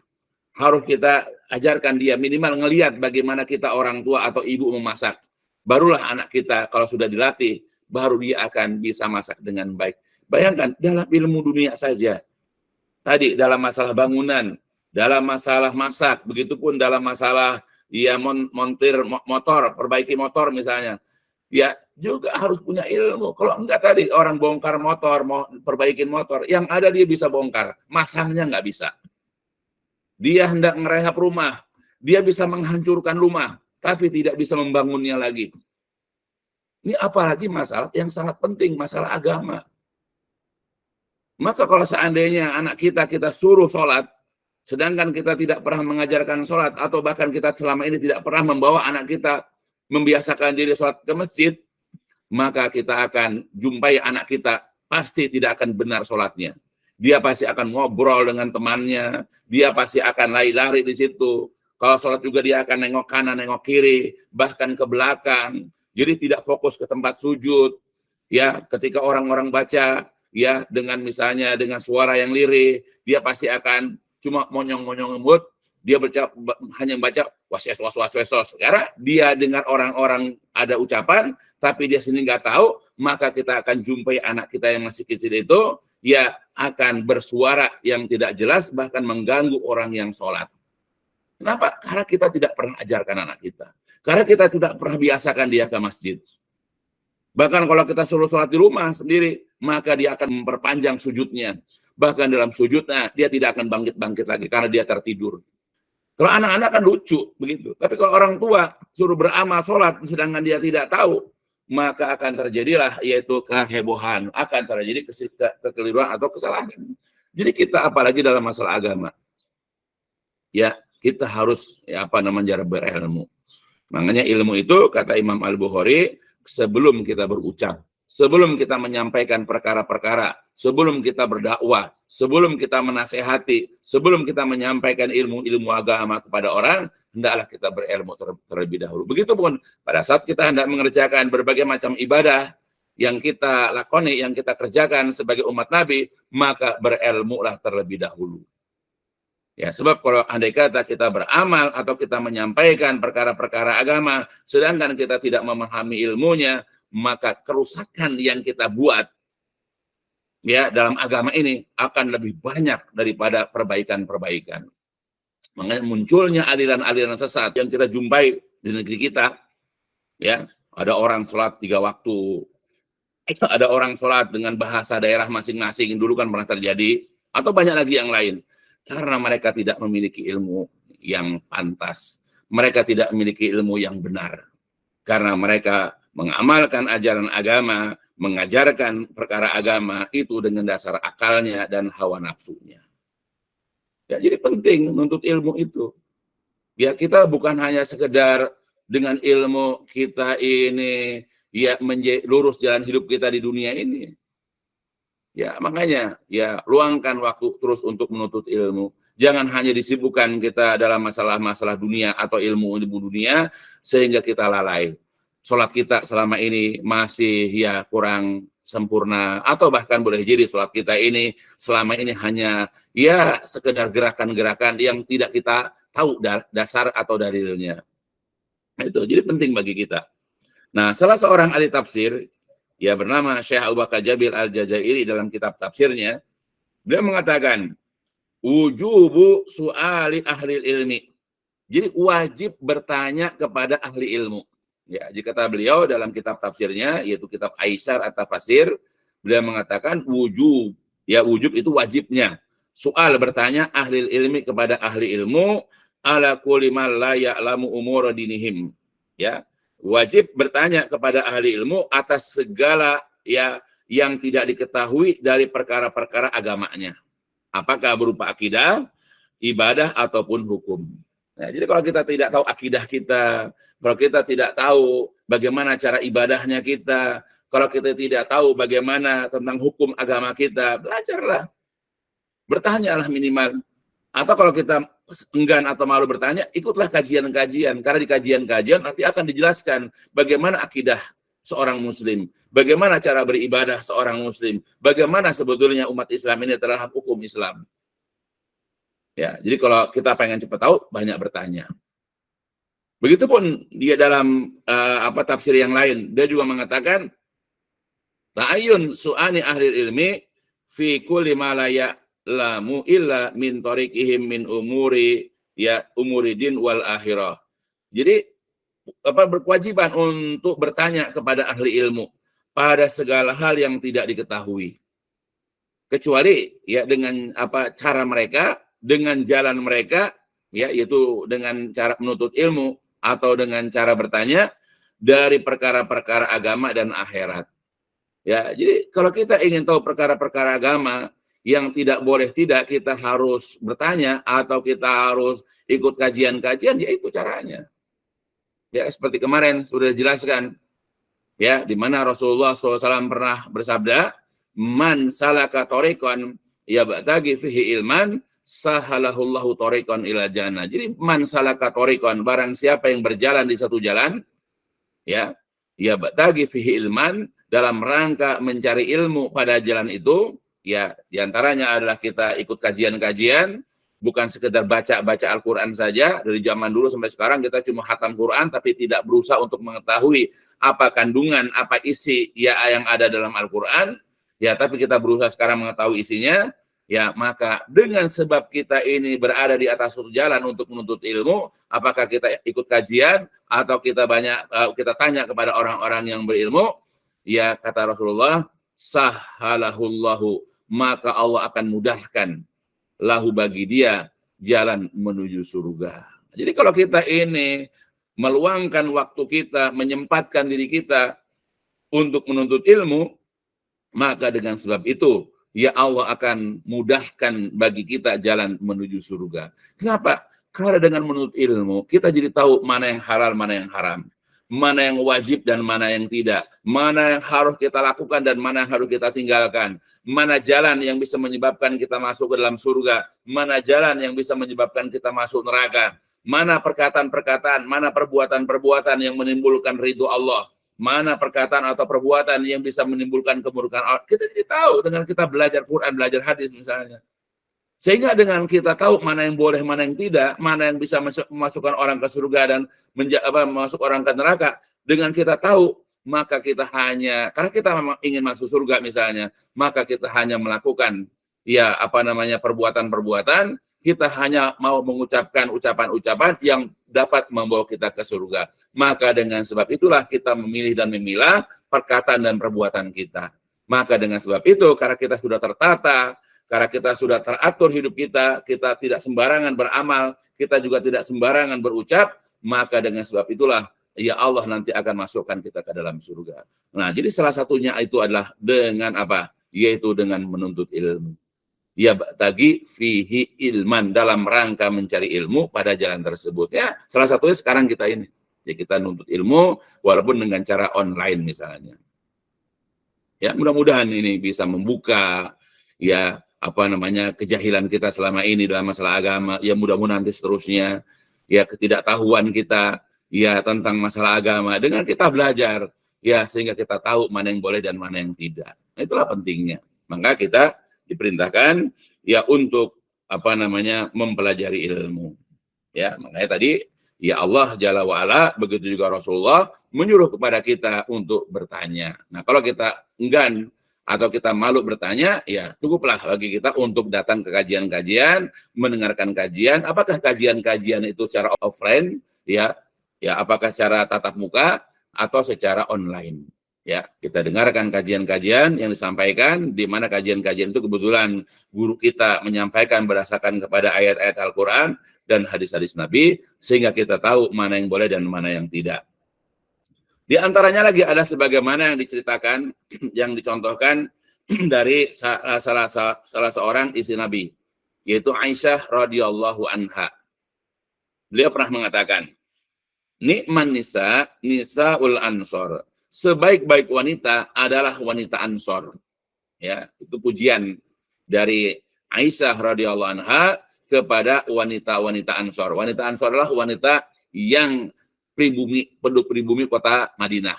Harus kita ajarkan dia minimal ngelihat bagaimana kita orang tua atau ibu memasak. Barulah anak kita kalau sudah dilatih, baru dia akan bisa masak dengan baik. Bayangkan, dalam ilmu dunia saja. Tadi dalam masalah bangunan, dalam masalah masak, begitupun dalam masalah ya montir motor, perbaiki motor misalnya. Ya juga harus punya ilmu. Kalau enggak tadi orang bongkar motor, mau perbaikin motor, yang ada dia bisa bongkar, masangnya nggak bisa. Dia hendak ngerehab rumah, dia bisa menghancurkan rumah, tapi tidak bisa membangunnya lagi. Ini apalagi masalah yang sangat penting, masalah agama. Maka kalau seandainya anak kita suruh sholat, sedangkan kita tidak pernah mengajarkan sholat, atau bahkan kita selama ini tidak pernah membawa anak kita membiasakan diri sholat ke masjid, maka kita akan jumpai anak kita pasti tidak akan benar sholatnya. Dia pasti akan ngobrol dengan temannya, dia pasti akan lari-lari di situ. Kalau sholat juga dia akan nengok kanan, nengok kiri, bahkan ke belakang. Jadi tidak fokus ke tempat sujud. Ya, ketika orang-orang baca, ya dengan misalnya dengan suara yang lirih, dia pasti akan cuma monyong-monyong lembut, dia hanya baca was-was. Karena dia dengar orang-orang ada ucapan, tapi dia sendiri nggak tahu, maka kita akan jumpai anak kita yang masih kecil itu, ya akan bersuara yang tidak jelas, bahkan mengganggu orang yang sholat. Kenapa? Karena kita tidak pernah ajarkan anak kita. Karena kita tidak pernah biasakan dia ke masjid. Bahkan kalau kita suruh sholat di rumah sendiri, maka dia akan memperpanjang sujudnya. Bahkan dalam sujudnya, dia tidak akan bangkit-bangkit lagi karena dia tertidur. Kalau anak-anak kan lucu, begitu. Tapi kalau orang tua suruh beramal sholat, sedangkan dia tidak tahu, maka akan terjadilah yaitu kehebohan, akan terjadi kekeliruan atau kesalahan. Jadi kita apalagi dalam masalah agama, ya kita harus berilmu. Makanya ilmu itu kata Imam Al-Bukhari, sebelum kita berucap, sebelum kita menyampaikan perkara-perkara, sebelum kita berdakwah, sebelum kita menasehati, sebelum kita menyampaikan ilmu-ilmu agama kepada orang, hendaklah kita berilmu terlebih dahulu. Begitupun pada saat kita hendak mengerjakan berbagai macam ibadah, yang kita lakoni, yang kita kerjakan sebagai umat Nabi, maka berilmulah terlebih dahulu. Ya, sebab kalau andai kata kita beramal atau kita menyampaikan perkara-perkara agama, sedangkan kita tidak memahami ilmunya, maka kerusakan yang kita buat ya dalam agama ini akan lebih banyak daripada perbaikan-perbaikan. Makanya munculnya aliran-aliran sesat yang kita jumpai di negeri kita, ya, ada orang sholat 3 waktu, ada orang sholat dengan bahasa daerah masing-masing, dulu kan pernah terjadi, atau banyak lagi yang lain. Karena mereka tidak memiliki ilmu yang pantas. Mereka tidak memiliki ilmu yang benar. Karena mereka mengamalkan ajaran agama, mengajarkan perkara agama itu dengan dasar akalnya dan hawa nafsunya. Ya, jadi penting menuntut ilmu itu. Ya, kita bukan hanya sekedar dengan ilmu kita ini ya lurus jalan hidup kita di dunia ini. Ya, makanya ya luangkan waktu terus untuk menuntut ilmu. Jangan hanya disibukkan kita dalam masalah-masalah dunia atau ilmu dunia sehingga kita lalai. Sholat kita selama ini masih ya kurang sempurna, atau bahkan boleh jadi sholat kita ini selama ini hanya ya sekedar gerakan-gerakan yang tidak kita tahu dasar atau dalilnya. Itu jadi penting bagi kita. Nah, salah seorang ahli tafsir ya bernama Syekh Abu Bakar Jabil Al-Jazairi dalam kitab tafsirnya, dia mengatakan wujubu su'ali ahli ilmi. Jadi wajib bertanya kepada ahli ilmu. Ya, jika kata beliau dalam kitab tafsirnya yaitu kitab Aisar At-Tafasir, beliau mengatakan wujub. Ya, wujub itu wajibnya. Soal bertanya ahli ilmi kepada ahli ilmu ala kulli man la ya'lamu umur dinihim. Ya, wajib bertanya kepada ahli ilmu atas segala ya yang tidak diketahui dari perkara-perkara agamanya. Apakah berupa akidah, ibadah ataupun hukum. Nah, jadi kalau kita tidak tahu akidah kita, kalau kita tidak tahu bagaimana cara ibadahnya kita, kalau kita tidak tahu bagaimana tentang hukum agama kita, belajarlah. Bertanyalah minimal. Atau kalau kita enggan atau malu bertanya, ikutlah kajian-kajian. Karena di kajian-kajian nanti akan dijelaskan bagaimana akidah seorang muslim, bagaimana cara beribadah seorang muslim, bagaimana sebetulnya umat Islam ini terhadap hukum Islam. Ya, jadi kalau kita pengen cepat tahu, banyak bertanya. Begitupun dia dalam tafsir yang lain, dia juga mengatakan ta'ayyun su'ani ahli ilmi fi kulli ma la ya'lamu illa min tariqihim min umuri din wal akhirah. Jadi berkewajiban untuk bertanya kepada ahli ilmu pada segala hal yang tidak diketahui. Kecuali ya dengan cara mereka, dengan jalan mereka, ya yaitu dengan cara menuntut ilmu atau dengan cara bertanya dari perkara-perkara agama dan akhirat. Ya, jadi kalau kita ingin tahu perkara-perkara agama yang tidak boleh tidak kita harus bertanya atau kita harus ikut kajian-kajian, ya itu caranya. Ya, seperti kemarin sudah dijelaskan, ya, di mana Rasulullah SAW pernah bersabda, man salaka thoriqan yabtaghi fihi ilman sahalahullahu thoriqan ila jannah. Jadi man salaka thoriqan, barang siapa yang berjalan di satu jalan, ya yabtaghi fihi ilman, dalam rangka mencari ilmu pada jalan itu, ya diantaranya adalah kita ikut kajian-kajian, bukan sekedar baca Al-Quran saja. Dari zaman dulu sampai sekarang kita cuma khatam Quran, tapi tidak berusaha untuk mengetahui apa kandungan, apa isi ya yang ada dalam Al-Quran. Ya, tapi kita berusaha sekarang mengetahui isinya. Ya, maka dengan sebab kita ini berada di atas suatu jalan untuk menuntut ilmu, apakah kita ikut kajian atau kita kita tanya kepada orang-orang yang berilmu? Ya, kata Rasulullah, sahalahullahu, maka Allah akan mudahkan lahu bagi dia jalan menuju surga. Jadi kalau kita ini meluangkan waktu kita, menyempatkan diri kita untuk menuntut ilmu, maka dengan sebab itu ya Allah akan mudahkan bagi kita jalan menuju surga. Kenapa? Karena dengan menuntut ilmu kita jadi tahu mana yang halal, mana yang haram, mana yang wajib dan mana yang tidak, mana yang harus kita lakukan dan mana yang harus kita tinggalkan, mana jalan yang bisa menyebabkan kita masuk ke dalam surga, mana jalan yang bisa menyebabkan kita masuk neraka, mana perkataan-perkataan, mana perbuatan-perbuatan yang menimbulkan ridho Allah, mana perkataan atau perbuatan yang bisa menimbulkan keburukan. Kita jadi tahu dengan kita belajar Quran, belajar hadis misalnya. Sehingga dengan kita tahu mana yang boleh, mana yang tidak, mana yang bisa memasukkan orang ke surga dan masuk orang ke neraka, dengan kita tahu, maka kita hanya, karena kita memang ingin masuk surga misalnya, maka kita hanya melakukan perbuatan-perbuatan, kita hanya mau mengucapkan ucapan-ucapan yang dapat membawa kita ke surga. Maka dengan sebab itulah kita memilih dan memilah perkataan dan perbuatan kita. Maka dengan sebab itu, karena kita sudah tertata, karena kita sudah teratur hidup kita, kita tidak sembarangan beramal, kita juga tidak sembarangan berucap, maka dengan sebab itulah ya Allah nanti akan masukkan kita ke dalam surga. Nah, jadi salah satunya itu adalah dengan apa? Yaitu dengan menuntut ilmu. Ya bagi fihi ilman, dalam rangka mencari ilmu pada jalan tersebut. Ya, salah satunya sekarang kita ini. Ya, kita nuntut ilmu walaupun dengan cara online misalnya. Ya, mudah-mudahan ini bisa membuka kejahilan kita selama ini dalam masalah agama, ya mudah-mudahan nanti seterusnya, ya ketidaktahuan kita, ya tentang masalah agama, dengan kita belajar, ya sehingga kita tahu mana yang boleh dan mana yang tidak. Nah, itulah pentingnya. Maka kita diperintahkan, ya untuk mempelajari ilmu. Ya, makanya tadi, ya Allah Jalla wa'ala, begitu juga Rasulullah, menyuruh kepada kita untuk bertanya. Nah, kalau kita enggan, atau kita malu bertanya, ya cukuplah bagi kita untuk datang ke kajian-kajian, mendengarkan kajian. Apakah kajian-kajian itu secara offline, ya apakah secara tatap muka atau secara online? Ya, kita dengarkan kajian-kajian yang disampaikan, di mana kajian-kajian itu kebetulan guru kita menyampaikan berdasarkan kepada ayat-ayat Al-Quran dan hadis-hadis Nabi, sehingga kita tahu mana yang boleh dan mana yang tidak. Di antaranya lagi ada sebagaimana yang diceritakan, yang dicontohkan dari salah seorang istri Nabi, yaitu Aisyah radhiyallahu anha. Beliau pernah mengatakan, Ni'man nisa, nisaul ansor. Sebaik-baik wanita adalah wanita ansor. Ya, itu pujian dari Aisyah radhiyallahu anha kepada wanita-wanita ansor. Wanita ansor adalah wanita yang penduduk pribumi kota Madinah.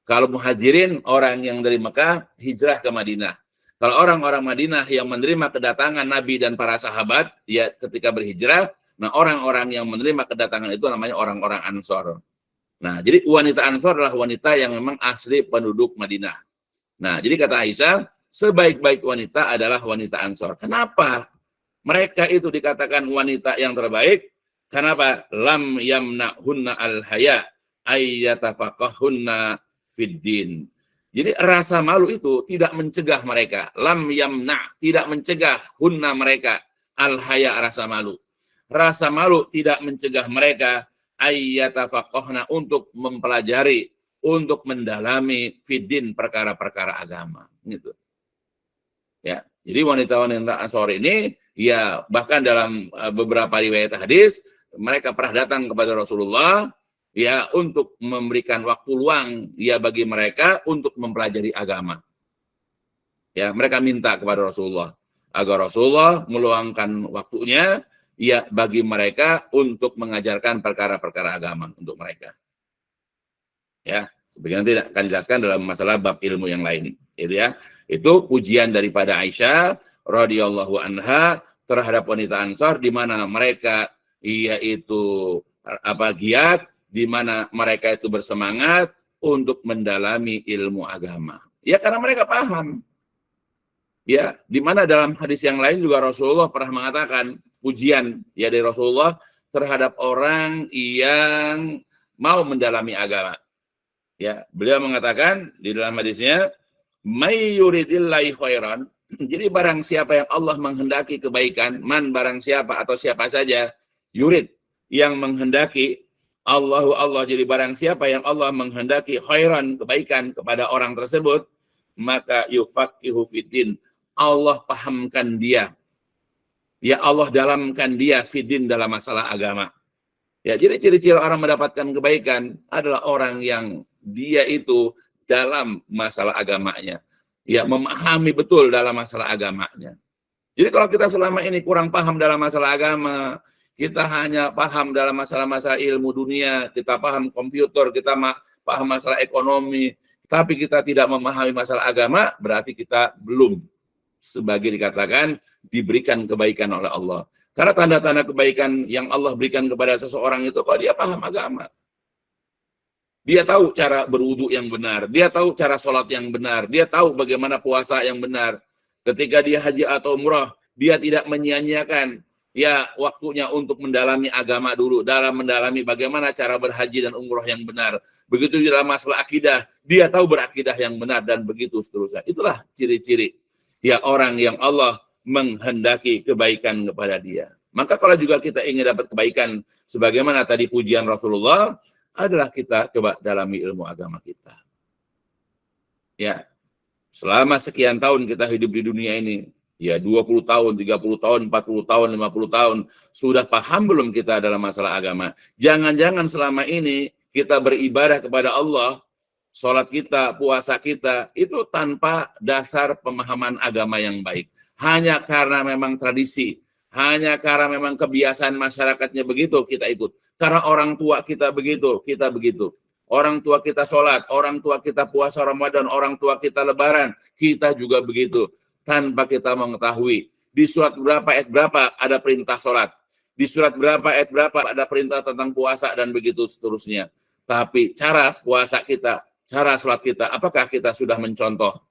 Kalau muhajirin, orang yang dari Mekah hijrah ke Madinah. Kalau orang-orang Madinah yang menerima kedatangan Nabi dan para sahabat, ya ketika berhijrah, nah orang-orang yang menerima kedatangan itu namanya orang-orang Ansor. Nah, jadi wanita Ansor adalah wanita yang memang asli penduduk Madinah. Nah, jadi kata Aisyah, sebaik-baik wanita adalah wanita Ansor. Kenapa mereka itu dikatakan wanita yang terbaik? Kenapa? Lam yamna'hunna al-haya ayyatafaqahunna fiddin. Jadi rasa malu itu tidak mencegah mereka. Lam yamna', tidak mencegah hunna mereka al-haya, rasa malu. Rasa malu tidak mencegah mereka ayyatafaqahna, untuk mempelajari, untuk mendalami fiddin, perkara-perkara agama. Gitu. Ya. Jadi wanita-wanita Ansor ini, ya bahkan dalam beberapa riwayat hadis, mereka pernah datang kepada Rasulullah, ya untuk memberikan waktu luang, ya bagi mereka untuk mempelajari agama. Ya, mereka minta kepada Rasulullah agar Rasulullah meluangkan waktunya, ya bagi mereka untuk mengajarkan perkara-perkara agama untuk mereka. Ya, sebagian nanti akan dijelaskan dalam masalah bab ilmu yang lain. Itu ya. Itu pujian daripada Aisyah radhiyallahu anha terhadap wanita Ansor, di mana mereka yaitu giat, di mana mereka itu bersemangat untuk mendalami ilmu agama. Ya karena mereka paham. Ya, di mana dalam hadis yang lain juga Rasulullah pernah mengatakan pujian ya dari Rasulullah terhadap orang yang mau mendalami agama. Ya, beliau mengatakan di dalam hadisnya, may yuridillahi khairan. Jadi barang siapa yang Allah menghendaki kebaikan, man barang siapa atau siapa saja, yurid yang menghendaki, Allah, jadi barang siapa yang Allah menghendaki khairan, kebaikan kepada orang tersebut, maka yufaqihu fiddin, Allah pahamkan dia. Ya Allah dalamkan dia fiddin, dalam masalah agama. Ya, jadi ciri-ciri orang mendapatkan kebaikan adalah orang yang dia itu dalam masalah agamanya. Ya, memahami betul dalam masalah agamanya. Jadi kalau kita selama ini kurang paham dalam masalah agama, kita hanya paham dalam masalah-masalah ilmu dunia, kita paham komputer, kita paham masalah ekonomi, tapi kita tidak memahami masalah agama, berarti kita belum sebagai dikatakan diberikan kebaikan oleh Allah. Karena tanda-tanda kebaikan yang Allah berikan kepada seseorang itu kalau dia paham agama. Dia tahu cara berwudu yang benar, dia tahu cara sholat yang benar, dia tahu bagaimana puasa yang benar. Ketika dia haji atau umrah, dia tidak menyia-nyiakan ya waktunya untuk mendalami agama dulu, dalam mendalami bagaimana cara berhaji dan umrah yang benar. Begitu dalam masalah akidah, dia tahu berakidah yang benar dan begitu seterusnya. Itulah ciri-ciri ya orang yang Allah menghendaki kebaikan kepada dia. Maka kalau juga kita ingin dapat kebaikan, sebagaimana tadi pujian Rasulullah, adalah kita coba dalami ilmu agama kita. Ya, selama sekian tahun kita hidup di dunia ini, ya 20 tahun, 30 tahun, 40 tahun, 50 tahun, sudah paham belum kita dalam masalah agama? Jangan-jangan selama ini kita beribadah kepada Allah, sholat kita, puasa kita, itu tanpa dasar pemahaman agama yang baik. Hanya karena memang tradisi, hanya karena memang kebiasaan masyarakatnya begitu, kita ikut. Karena orang tua kita begitu, kita begitu. Orang tua kita sholat, orang tua kita puasa Ramadan, orang tua kita lebaran, kita juga begitu. Tanpa kita mengetahui, di surat berapa, ayat berapa ada perintah sholat. Di surat berapa, ayat berapa ada perintah tentang puasa dan begitu seterusnya. Tapi cara puasa kita, cara sholat kita, apakah kita sudah mencontoh?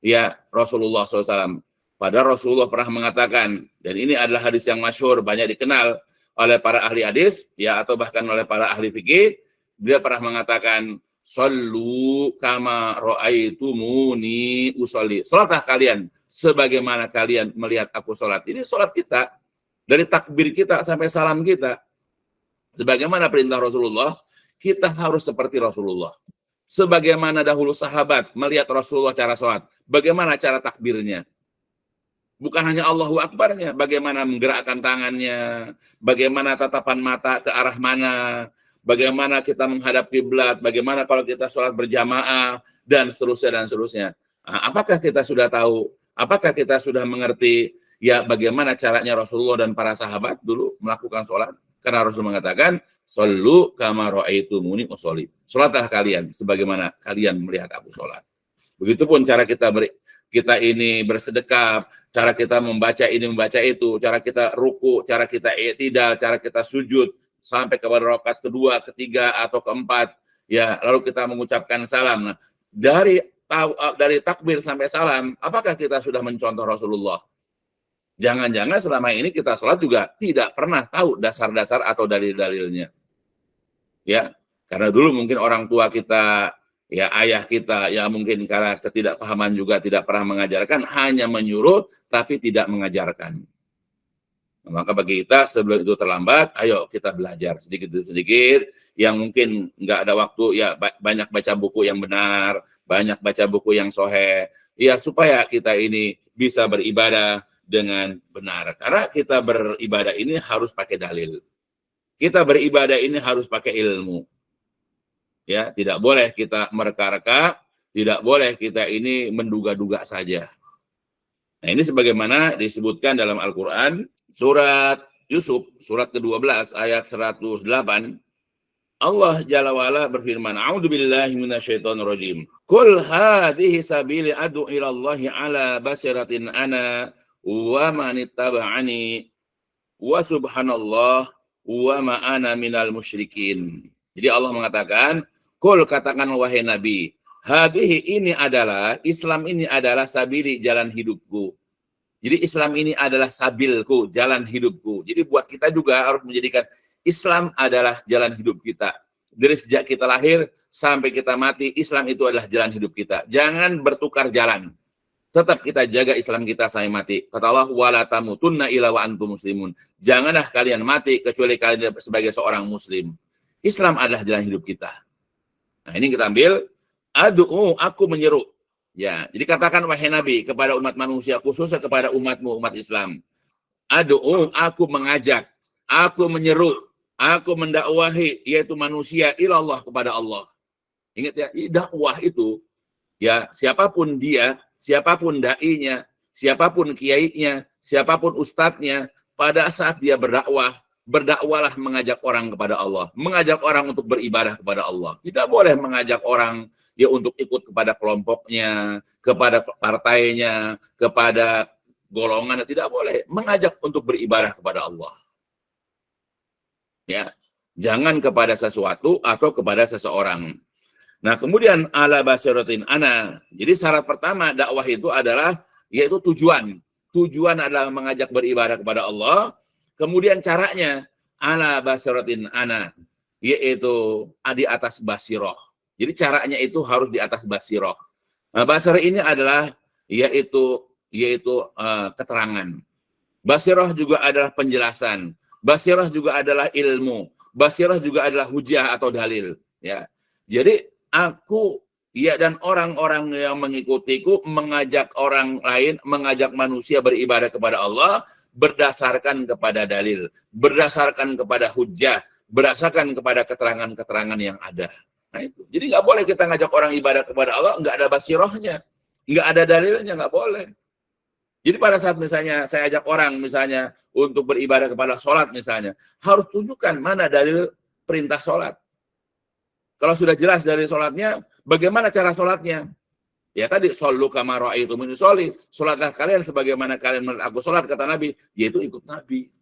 Ya, Rasulullah SAW. Padahal Rasulullah pernah mengatakan, dan ini adalah hadis yang masyhur, banyak dikenal oleh para ahli hadis, ya atau bahkan oleh para ahli fikih, dia pernah mengatakan, "Shallu kama ra'aitumuni usolli." Salatlah kalian sebagaimana kalian melihat aku salat. Ini salat kita, dari takbir kita sampai salam kita. Sebagaimana perintah Rasulullah, kita harus seperti Rasulullah. Sebagaimana dahulu sahabat melihat Rasulullah cara salat, bagaimana cara takbirnya? Bukan hanya Allahu Akbarnya, bagaimana menggerakkan tangannya, bagaimana tatapan mata ke arah mana, bagaimana kita menghadap kiblat, bagaimana kalau kita sholat berjamaah, dan seterusnya, dan seterusnya. Nah, apakah kita sudah tahu, apakah kita sudah mengerti, ya bagaimana caranya Rasulullah dan para sahabat dulu melakukan sholat? Karena Rasul mengatakan, "Shallu kama ra'aitumuni usolli." Sholatlah kalian, sebagaimana kalian melihat aku sholat. Begitupun cara kita ini bersedekap, cara kita membaca ini, membaca itu, cara kita ruku, cara kita i'tidal, cara kita sujud, sampai kepada rakaat kedua, ketiga, atau keempat, ya, lalu kita mengucapkan salam. Nah, dari takbir sampai salam, apakah kita sudah mencontoh Rasulullah? Jangan-jangan selama ini kita sholat juga tidak pernah tahu dasar-dasar atau dalil-dalilnya. Ya, karena dulu mungkin orang tua kita, ya ayah kita, ya mungkin karena ketidakpahaman juga tidak pernah mengajarkan, hanya menyuruh tapi tidak mengajarkan. Nah, maka bagi kita sebelum itu terlambat, ayo kita belajar sedikit demi sedikit. Yang mungkin nggak ada waktu, ya banyak baca buku yang benar, banyak baca buku yang sahih, ya supaya kita ini bisa beribadah dengan benar. Karena kita beribadah ini harus pakai dalil. Kita beribadah ini harus pakai ilmu. Ya, tidak boleh kita mereka-reka, tidak boleh kita ini menduga-duga saja. Nah, ini sebagaimana disebutkan dalam Al-Quran, surat Yusuf, surat ke-12, ayat 108, Allah Jalla wa'ala berfirman, "A'udzubillahi minasyaitonirrajim. Qul hadhihi sabili ad'u ila Allahi ala basiratin ana wa man ittaba'ani wa subhanallah wa ma ana minal musyrikin." Jadi Allah mengatakan, "Qul," katakan wahai Nabi, "hadhihi ini adalah, Islam ini adalah sabili, jalan hidupku." Jadi Islam ini adalah sabilku, jalan hidupku. Jadi buat kita juga harus menjadikan Islam adalah jalan hidup kita. Dari sejak kita lahir sampai kita mati, Islam itu adalah jalan hidup kita. Jangan bertukar jalan. Tetap kita jaga Islam kita sampai mati. Kata Allah, "Wala tamutunna illa wa antum muslimun." Janganlah kalian mati kecuali kalian sebagai seorang muslim. Islam adalah jalan hidup kita. Nah, ini kita ambil, "Ad'u," aku menyeru. Ya, jadi katakan wahai Nabi kepada umat manusia, khususnya kepada umatmu, umat Islam. "Ad'u," aku mengajak, aku menyeru, aku mendakwahi, yaitu manusia ilallah, kepada Allah. Ingat ya, dakwah itu, ya siapapun dia, siapapun dai-nya, siapapun kiainya, siapapun ustadznya, pada saat dia berdakwah, Berdakwalah mengajak orang kepada Allah, mengajak orang untuk beribadah kepada Allah. Tidak boleh mengajak orang ya untuk ikut kepada kelompoknya, kepada partainya, kepada golongan, tidak boleh. Mengajak untuk beribadah kepada Allah. Ya, jangan kepada sesuatu atau kepada seseorang. Nah, kemudian ala basiratin ana. Jadi syarat pertama dakwah itu adalah yaitu tujuan. Tujuan adalah mengajak beribadah kepada Allah. Kemudian caranya ala basiratin ana, yaitu di atas basiroh. Jadi caranya itu harus di atas basiroh. Nah, basirah ini adalah yaitu keterangan. Basiroh juga adalah penjelasan. Basiroh juga adalah ilmu. Basiroh juga adalah hujah atau dalil. Ya, jadi aku dan orang-orang yang mengikutiku mengajak orang lain, mengajak manusia beribadah kepada Allah berdasarkan kepada dalil, berdasarkan kepada hujah, berdasarkan kepada keterangan-keterangan yang ada. Nah itu. Jadi nggak boleh kita ngajak orang ibadah kepada Allah nggak ada basirohnya, nggak ada dalilnya, nggak boleh. Jadi pada saat misalnya saya ajak orang misalnya untuk beribadah kepada sholat misalnya, harus tunjukkan mana dalil perintah sholat. Kalau sudah jelas dari sholatnya, bagaimana cara sholatnya? Ya tadi, shollu kama ra'aitumuni sholli, sholatlah kalian sebagaimana kalian melihat aku sholat, kata Nabi, yaitu ikut Nabi.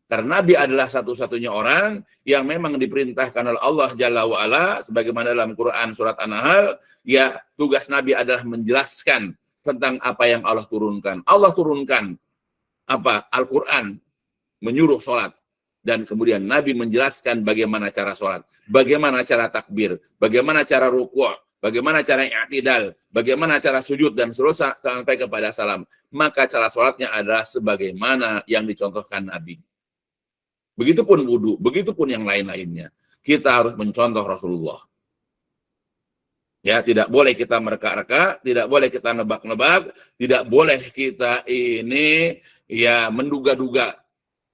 Karena Nabi adalah satu-satunya orang yang memang diperintahkan oleh Allah Jalla wa'ala, sebagaimana dalam Quran surat An-Nahl, ya tugas Nabi adalah menjelaskan tentang apa yang Allah turunkan. Allah turunkan apa? Al-Quran, menyuruh sholat. Dan kemudian Nabi menjelaskan bagaimana cara sholat, bagaimana cara takbir, bagaimana cara ruku', bagaimana cara i'tidal, bagaimana cara sujud, dan seterusnya sampai kepada salam. Maka cara sholatnya adalah sebagaimana yang dicontohkan Nabi. Begitupun wudu, begitupun yang lain-lainnya. Kita harus mencontoh Rasulullah. Ya, tidak boleh kita mereka-reka, tidak boleh kita nebak-nebak, tidak boleh kita ini ya menduga-duga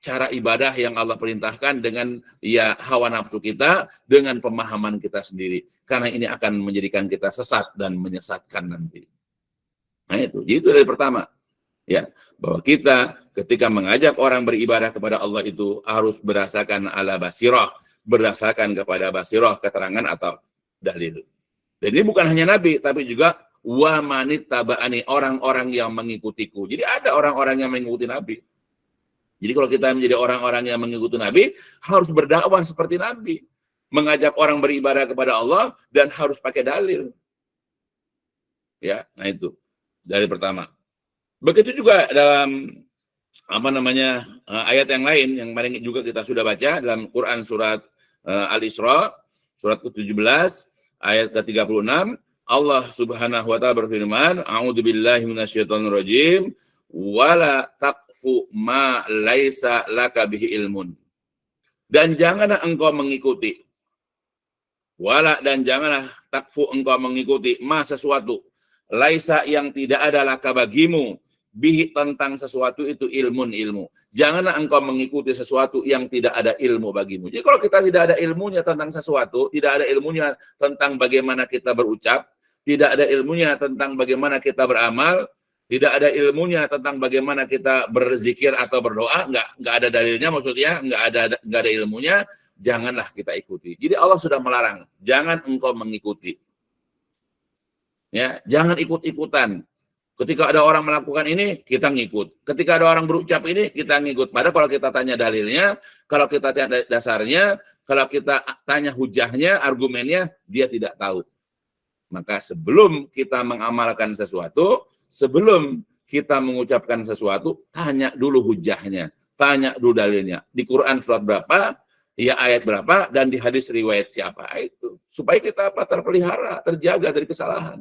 cara ibadah yang Allah perintahkan dengan ya hawa nafsu kita, dengan pemahaman kita sendiri. Karena ini akan menjadikan kita sesat dan menyesatkan nanti. Nah itu dari pertama. Ya, bahwa kita ketika mengajak orang beribadah kepada Allah itu harus berdasarkan ala basirah, berdasarkan kepada basirah, keterangan atau dalil. Dan ini bukan hanya Nabi, tapi juga wa manit taba'ani, orang-orang yang mengikutiku. Jadi ada orang-orang yang mengikuti Nabi. Jadi kalau kita menjadi orang-orang yang mengikuti Nabi, harus berdakwah seperti Nabi. Mengajak orang beribadah kepada Allah dan harus pakai dalil. Ya, nah itu. Dalil pertama. Begitu juga dalam ayat yang lain yang kemarin juga kita sudah baca dalam Quran surat Al-Isra, surat ke-17, ayat ke-36, Allah Subhanahu wa taala berfirman, A'udzubillahi minasyaitonirrajim. Wala taqfu ma laisa laka bihi ilmun. Dan janganlah engkau mengikuti. Dan janganlah takfu engkau mengikuti ma sesuatu. Laisa yang tidak ada laka bagimu. Bihi tentang sesuatu itu ilmu. Janganlah engkau mengikuti sesuatu yang tidak ada ilmu bagimu. Jadi kalau kita tidak ada ilmunya tentang sesuatu, tidak ada ilmunya tentang bagaimana kita berucap, tidak ada ilmunya tentang bagaimana kita beramal, tidak ada ilmunya tentang bagaimana kita berzikir atau berdoa, nggak ada dalilnya, maksudnya nggak ada ilmunya, janganlah kita ikuti. Jadi Allah sudah melarang, jangan engkau mengikuti. Ya, jangan ikut-ikutan. Ketika ada orang melakukan ini, kita ngikut. Ketika ada orang berucap ini, kita ngikut. Padahal kalau kita tanya dalilnya, kalau kita tanya dasarnya, kalau kita tanya hujahnya, argumennya, dia tidak tahu. Maka sebelum kita mengamalkan sesuatu, sebelum kita mengucapkan sesuatu, tanya dulu hujahnya, tanya dulu dalilnya. Di Quran surat berapa, ya ayat berapa, dan di hadis riwayat siapa. Itu supaya kita terpelihara, terjaga dari kesalahan.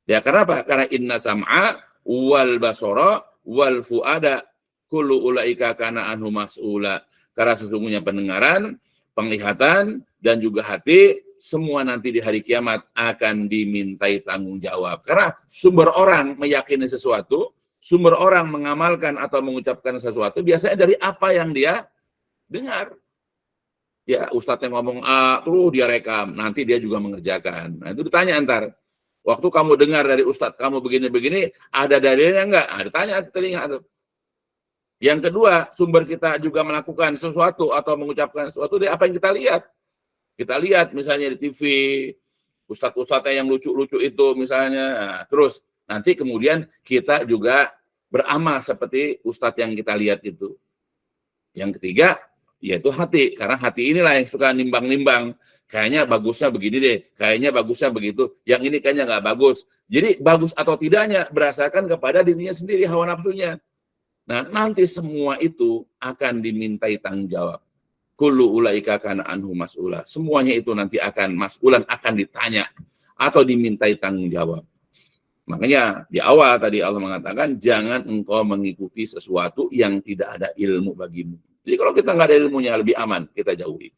Ya, kenapa? Karena inna sam'a wal basara wal fuada kullu ulaika kana anhu mas'ula. Karena sesungguhnya pendengaran, penglihatan, dan juga hati, semua nanti di hari kiamat akan dimintai tanggung jawab. Karena sumber orang meyakini sesuatu, sumber orang mengamalkan atau mengucapkan sesuatu, biasanya dari apa yang dia dengar. Ya, ustadz yang ngomong A, terus dia rekam, nanti dia juga mengerjakan. Nah, itu ditanya antar. Waktu kamu dengar dari ustadz kamu begini-begini, ada dalilnya enggak? Ada tanya telinga. Yang kedua, sumber kita juga melakukan sesuatu atau mengucapkan sesuatu dari apa yang kita lihat. Kita lihat misalnya di TV, ustadz-ustadznya yang lucu-lucu itu misalnya. Nah, terus nanti kemudian kita juga beramal seperti ustadz yang kita lihat itu. Yang ketiga, yaitu hati. Karena hati inilah yang suka nimbang-nimbang. Kayaknya bagusnya begini deh, kayaknya bagusnya begitu. Yang ini kayaknya nggak bagus. Jadi bagus atau tidaknya berdasarkan kepada dirinya sendiri, hawa nafsunya. Nah, nanti semua itu akan dimintai tanggung jawab. Kullu ulaika kana anhu mas'ula. Semuanya itu nanti akan mas'ulan, akan ditanya atau dimintai tanggung jawab. Makanya di awal tadi Allah mengatakan, jangan engkau mengikuti sesuatu yang tidak ada ilmu bagimu. Jadi kalau kita nggak ada ilmunya, lebih aman, kita jauhi.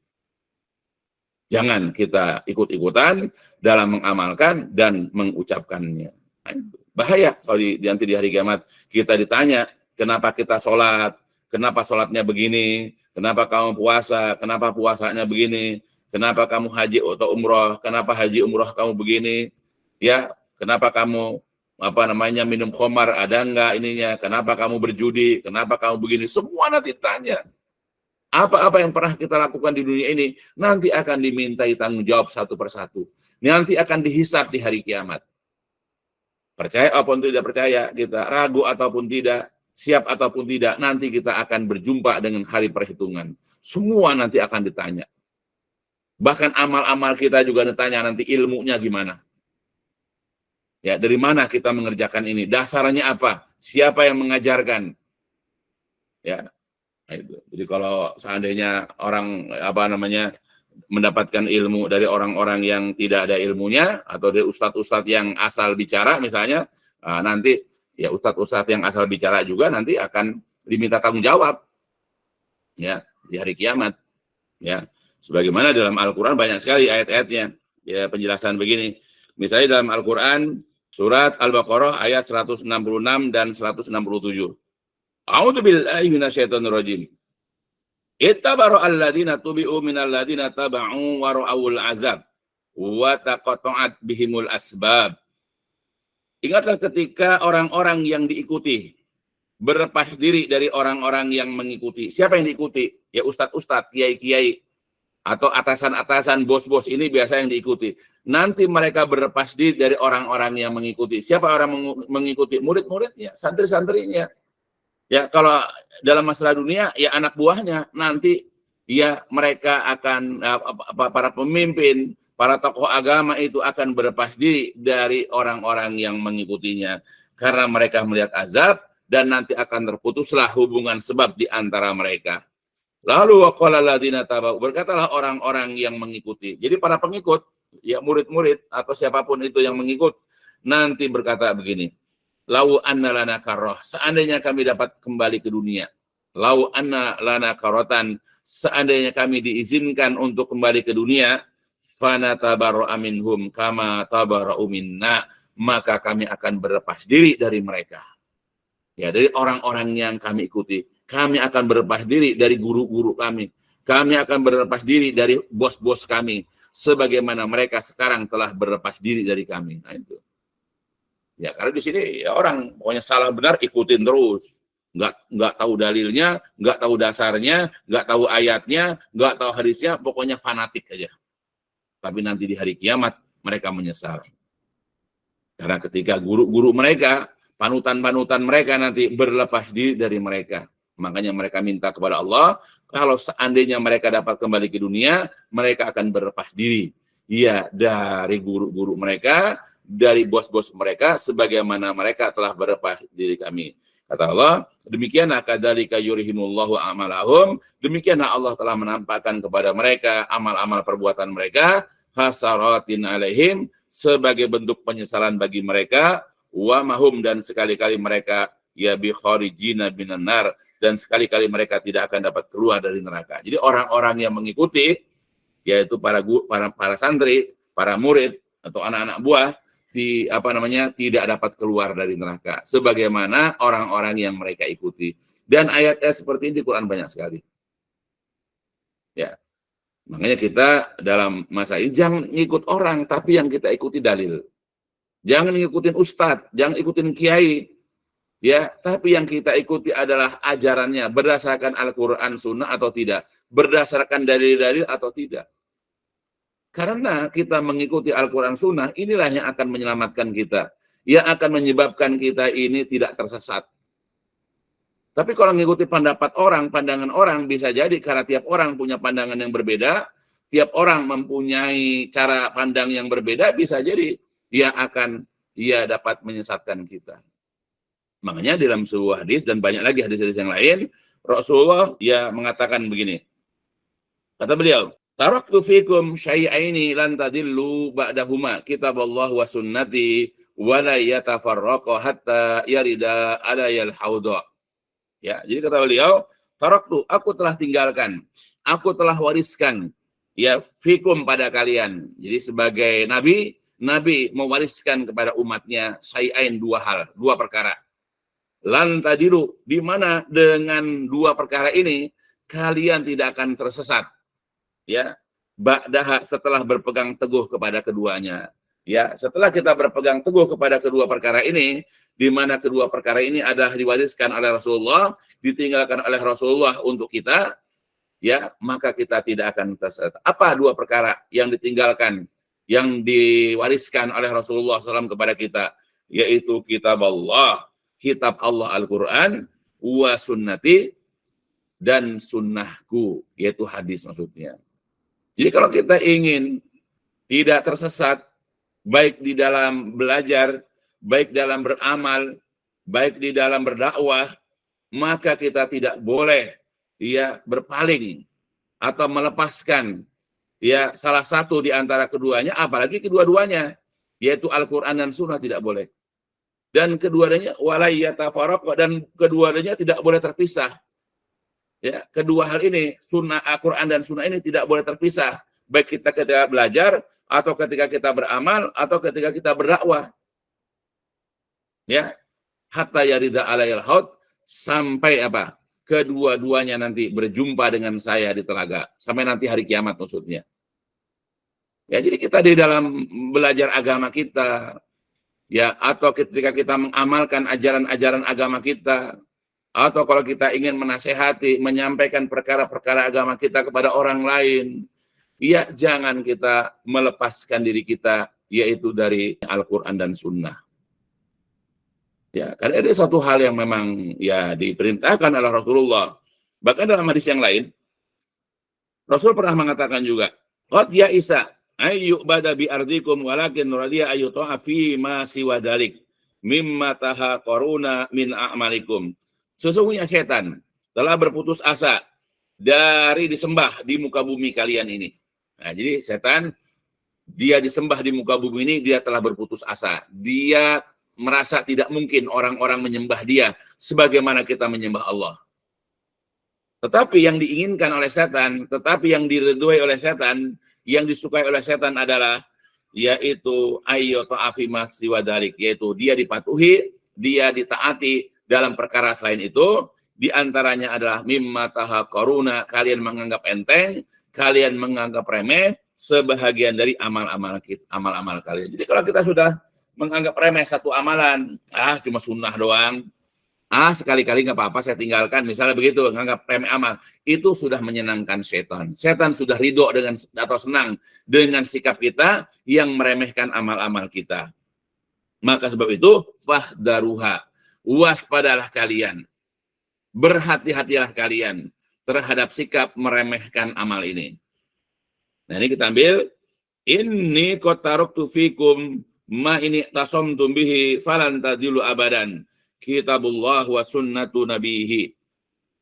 Jangan kita ikut-ikutan dalam mengamalkan dan mengucapkannya. Bahaya kalau nanti di hari kiamat kita ditanya, kenapa kita sholat, kenapa sholatnya begini, kenapa kamu puasa, kenapa puasanya begini, kenapa kamu haji atau umroh, kenapa haji umroh kamu begini, ya, kenapa kamu minum khamar, ada enggak ininya, kenapa kamu berjudi, kenapa kamu begini, semua nanti tanya. Apa-apa yang pernah kita lakukan di dunia ini nanti akan dimintai tanggung jawab satu persatu. Nanti akan dihisap di hari kiamat. Percaya ataupun tidak percaya kita, ragu ataupun tidak, siap ataupun tidak, nanti kita akan berjumpa dengan hari perhitungan. Semua nanti akan ditanya. Bahkan amal-amal kita juga ditanya nanti ilmunya gimana. Ya, dari mana kita mengerjakan ini? Dasarnya apa? Siapa yang mengajarkan? Ya. Jadi kalau seandainya orang mendapatkan ilmu dari orang-orang yang tidak ada ilmunya atau dari ustadz-ustadz yang asal bicara misalnya, nanti ya ustadz-ustadz yang asal bicara juga nanti akan diminta tanggung jawab ya di hari kiamat ya. Sebagaimana dalam Al-Qur'an banyak sekali ayat-ayatnya ya penjelasan begini. Misalnya dalam Al-Qur'an surat Al-Baqarah ayat 166 dan 167. A'udzu billahi minasyaitonir rajim. Ittabaru alladziina tubi'u minal ladziina taba'u wa ra'awul azab wa taqatta'at bihimul asbab. Ingatlah ketika orang-orang yang diikuti berlepas diri dari orang-orang yang mengikuti. Siapa yang diikuti? Ya ustadz-ustadz, kiai-kiai atau atasan-atasan, bos-bos ini biasa yang diikuti. Nanti mereka berlepas diri dari orang-orang yang mengikuti. Siapa orang mengikuti? Murid-muridnya, santri-santrinya. Ya, kalau dalam masalah dunia, ya anak buahnya nanti ya mereka akan para pemimpin, para tokoh agama itu akan berlepas diri dari orang-orang yang mengikutinya karena mereka melihat azab dan nanti akan terputuslah hubungan sebab di antara mereka. Lalu waqala alladziina tabau, berkatalah orang-orang yang mengikuti. Jadi para pengikut, ya murid-murid atau siapapun itu yang mengikut nanti berkata begini. Lau anna lana karroh, seandainya kami dapat kembali ke dunia. Lau anna lana karotan, seandainya kami diizinkan untuk kembali ke dunia, fana tabarra'a minhum kama tabarra'u minna, maka kami akan berlepas diri dari mereka. Ya, dari orang-orang yang kami ikuti. Kami akan berlepas diri dari guru-guru kami. Kami akan berlepas diri dari bos-bos kami, sebagaimana mereka sekarang telah berlepas diri dari kami. Nah itu. Ya, karena di sini ya orang pokoknya salah benar ikutin terus, nggak tahu dalilnya, nggak tahu dasarnya, nggak tahu ayatnya, nggak tahu hadisnya, pokoknya fanatik aja. Tapi nanti di hari kiamat mereka menyesal. Karena ketika guru-guru mereka, panutan-panutan mereka nanti berlepas diri dari mereka. Makanya mereka minta kepada Allah, kalau seandainya mereka dapat kembali ke dunia, mereka akan berlepas diri. Iya, dari guru-guru mereka, dari bos-bos mereka, sebagaimana mereka telah berlepas diri kami. Kata Allah, demikianlah kadzalika yurihimullahu a'malahum, demikianlah Allah telah menampakkan kepada mereka amal-amal perbuatan mereka, hasaratin alaihim, sebagai bentuk penyesalan bagi mereka, wa mahum, dan sekali-kali mereka ya bi kharijina minan nar, dan sekali-kali mereka tidak akan dapat keluar dari neraka. Jadi orang-orang yang mengikuti, yaitu para santri, para murid atau anak-anak buah, tidak dapat keluar dari neraka sebagaimana orang-orang yang mereka ikuti. Dan ayat-ayat seperti ini di Quran banyak sekali. Ya. Makanya kita dalam masa ini jangan ikut orang, tapi yang kita ikuti dalil. Jangan ngikutin ustadz, jangan ikutin kiai. Ya, tapi yang kita ikuti adalah ajarannya berdasarkan Al-Qur'an Sunnah atau tidak, berdasarkan dalil-dalil atau tidak. Karena kita mengikuti Al-Qur'an Sunnah, inilah yang akan menyelamatkan kita, yang akan menyebabkan kita ini tidak tersesat. Tapi kalau mengikuti pendapat orang, pandangan orang, bisa jadi karena tiap orang punya pandangan yang berbeda, tiap orang mempunyai cara pandang yang berbeda, bisa jadi ia dapat menyesatkan kita. Makanya dalam sebuah hadis dan banyak lagi hadis-hadis yang lain, Rasulullah mengatakan begini. Kata beliau, "Taraktu fikum syai'aini lan tadillu ba'dahuma, kitaballah wa sunnati wa la yatafarraqa hatta yarida alayal haudha." Ya, jadi kata beliau, "Taraktu, aku telah tinggalkan, aku telah wariskan fikum pada kalian." Jadi sebagai nabi mewariskan kepada umatnya syai'ain, dua hal, dua perkara. Lan tadiru, di mana dengan dua perkara ini kalian tidak akan tersesat. Ya, ba'daha, setelah berpegang teguh kepada keduanya. Ya, setelah kita berpegang teguh kepada kedua perkara ini, di mana kedua perkara ini adalah diwariskan oleh Rasulullah, ditinggalkan oleh Rasulullah untuk kita, ya, maka kita tidak akan tersesat. Apa dua perkara yang ditinggalkan, yang diwariskan oleh Rasulullah SAW kepada kita? Yaitu kitab Allah, kitab Allah Al-Quran, wa sunnati, dan sunnahku, yaitu hadis maksudnya. Jadi kalau kita ingin tidak tersesat, baik di dalam belajar, baik dalam beramal, baik di dalam berdakwah, maka kita tidak boleh berpaling atau melepaskan salah satu di antara keduanya, apalagi kedua-duanya, yaitu Al-Quran dan Sunnah, tidak boleh. Dan keduanya walayatafarraq, dan keduanya tidak boleh terpisah. Ya, kedua hal ini, Sunnah, Al-Quran dan Sunnah ini tidak boleh terpisah, baik kita ketika belajar, atau ketika kita beramal, atau ketika kita berdakwah. Ya, hatta yarida alayal haud, sampai apa? Kedua-duanya nanti berjumpa dengan saya di telaga, sampai nanti hari kiamat maksudnya. Ya, jadi kita di dalam belajar agama kita, ya, atau ketika kita mengamalkan ajaran-ajaran agama kita, atau kalau kita ingin menasehati, menyampaikan perkara-perkara agama kita kepada orang lain, ya jangan kita melepaskan diri kita, yaitu dari Al-Quran dan Sunnah. Ya, karena ada satu hal yang memang diperintahkan oleh Rasulullah. Bahkan dalam hadis yang lain, Rasul pernah mengatakan juga, "Qad ya Isa, ayyubada bi ardikum walakin radiya ayyuta'a fi ma siwa dalik mimma tahaqaruna min a'malikum." Sesungguhnya setan telah berputus asa dari disembah di muka bumi kalian ini. Nah, jadi setan, dia disembah di muka bumi ini, dia telah berputus asa. Dia merasa tidak mungkin orang-orang menyembah dia sebagaimana kita menyembah Allah. Tetapi yang diinginkan oleh setan, tetapi yang diridhoi oleh setan, yang disukai oleh setan adalah yaitu ayyuta'afi masiwadalik, yaitu dia dipatuhi, dia ditaati dalam perkara selain itu. Di antaranya adalah mimma tahaqaruna, kalian menganggap enteng, kalian menganggap remeh sebahagian dari amal-amal kalian. Jadi kalau kita sudah menganggap remeh satu amalan, cuma sunnah doang, sekali-kali nggak apa-apa saya tinggalkan, misalnya begitu, menganggap remeh amal, itu sudah menyenangkan setan. Setan sudah ridho dengan atau senang dengan sikap kita yang meremehkan amal-amal kita. Maka sebab itu, fahdaruha, waspadalah kalian, berhati-hatilah kalian terhadap sikap meremehkan amal ini. Nah, ini kita ambil, inni qad taraktu fikum ma ini tasamtum bihi falan tadilu abadan, kitabullah wa sunnatu nabihi.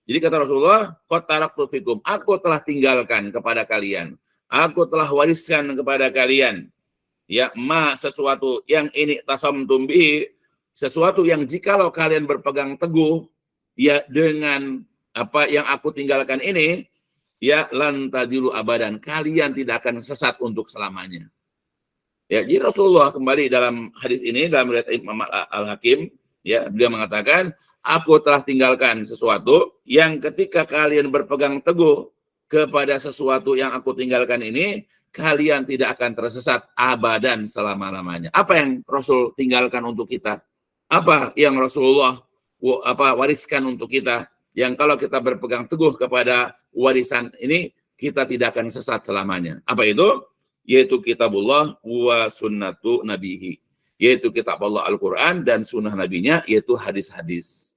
Jadi kata Rasulullah, qad taraktu fikum, aku telah tinggalkan kepada kalian, aku telah wariskan kepada kalian, sesuatu yang ini tasamtum bihi, sesuatu yang jikalau kalian berpegang teguh dengan apa yang aku tinggalkan ini, lan tadilu abadan, kalian tidak akan sesat untuk selamanya. Jadi Rasulullah kembali dalam hadis ini, dalam riwayat Imam Al-Hakim, beliau mengatakan, aku telah tinggalkan sesuatu yang ketika kalian berpegang teguh kepada sesuatu yang aku tinggalkan ini, kalian tidak akan tersesat abadan selama-lamanya. Apa yang Rasul tinggalkan untuk kita? Apa yang Rasulullah wariskan untuk kita, yang kalau kita berpegang teguh kepada warisan ini, kita tidak akan sesat selamanya. Apa itu? Yaitu kitabullah wa sunnatu nabihi. Yaitu kitab Allah Al-Quran dan sunnah nabinya, yaitu hadis-hadis.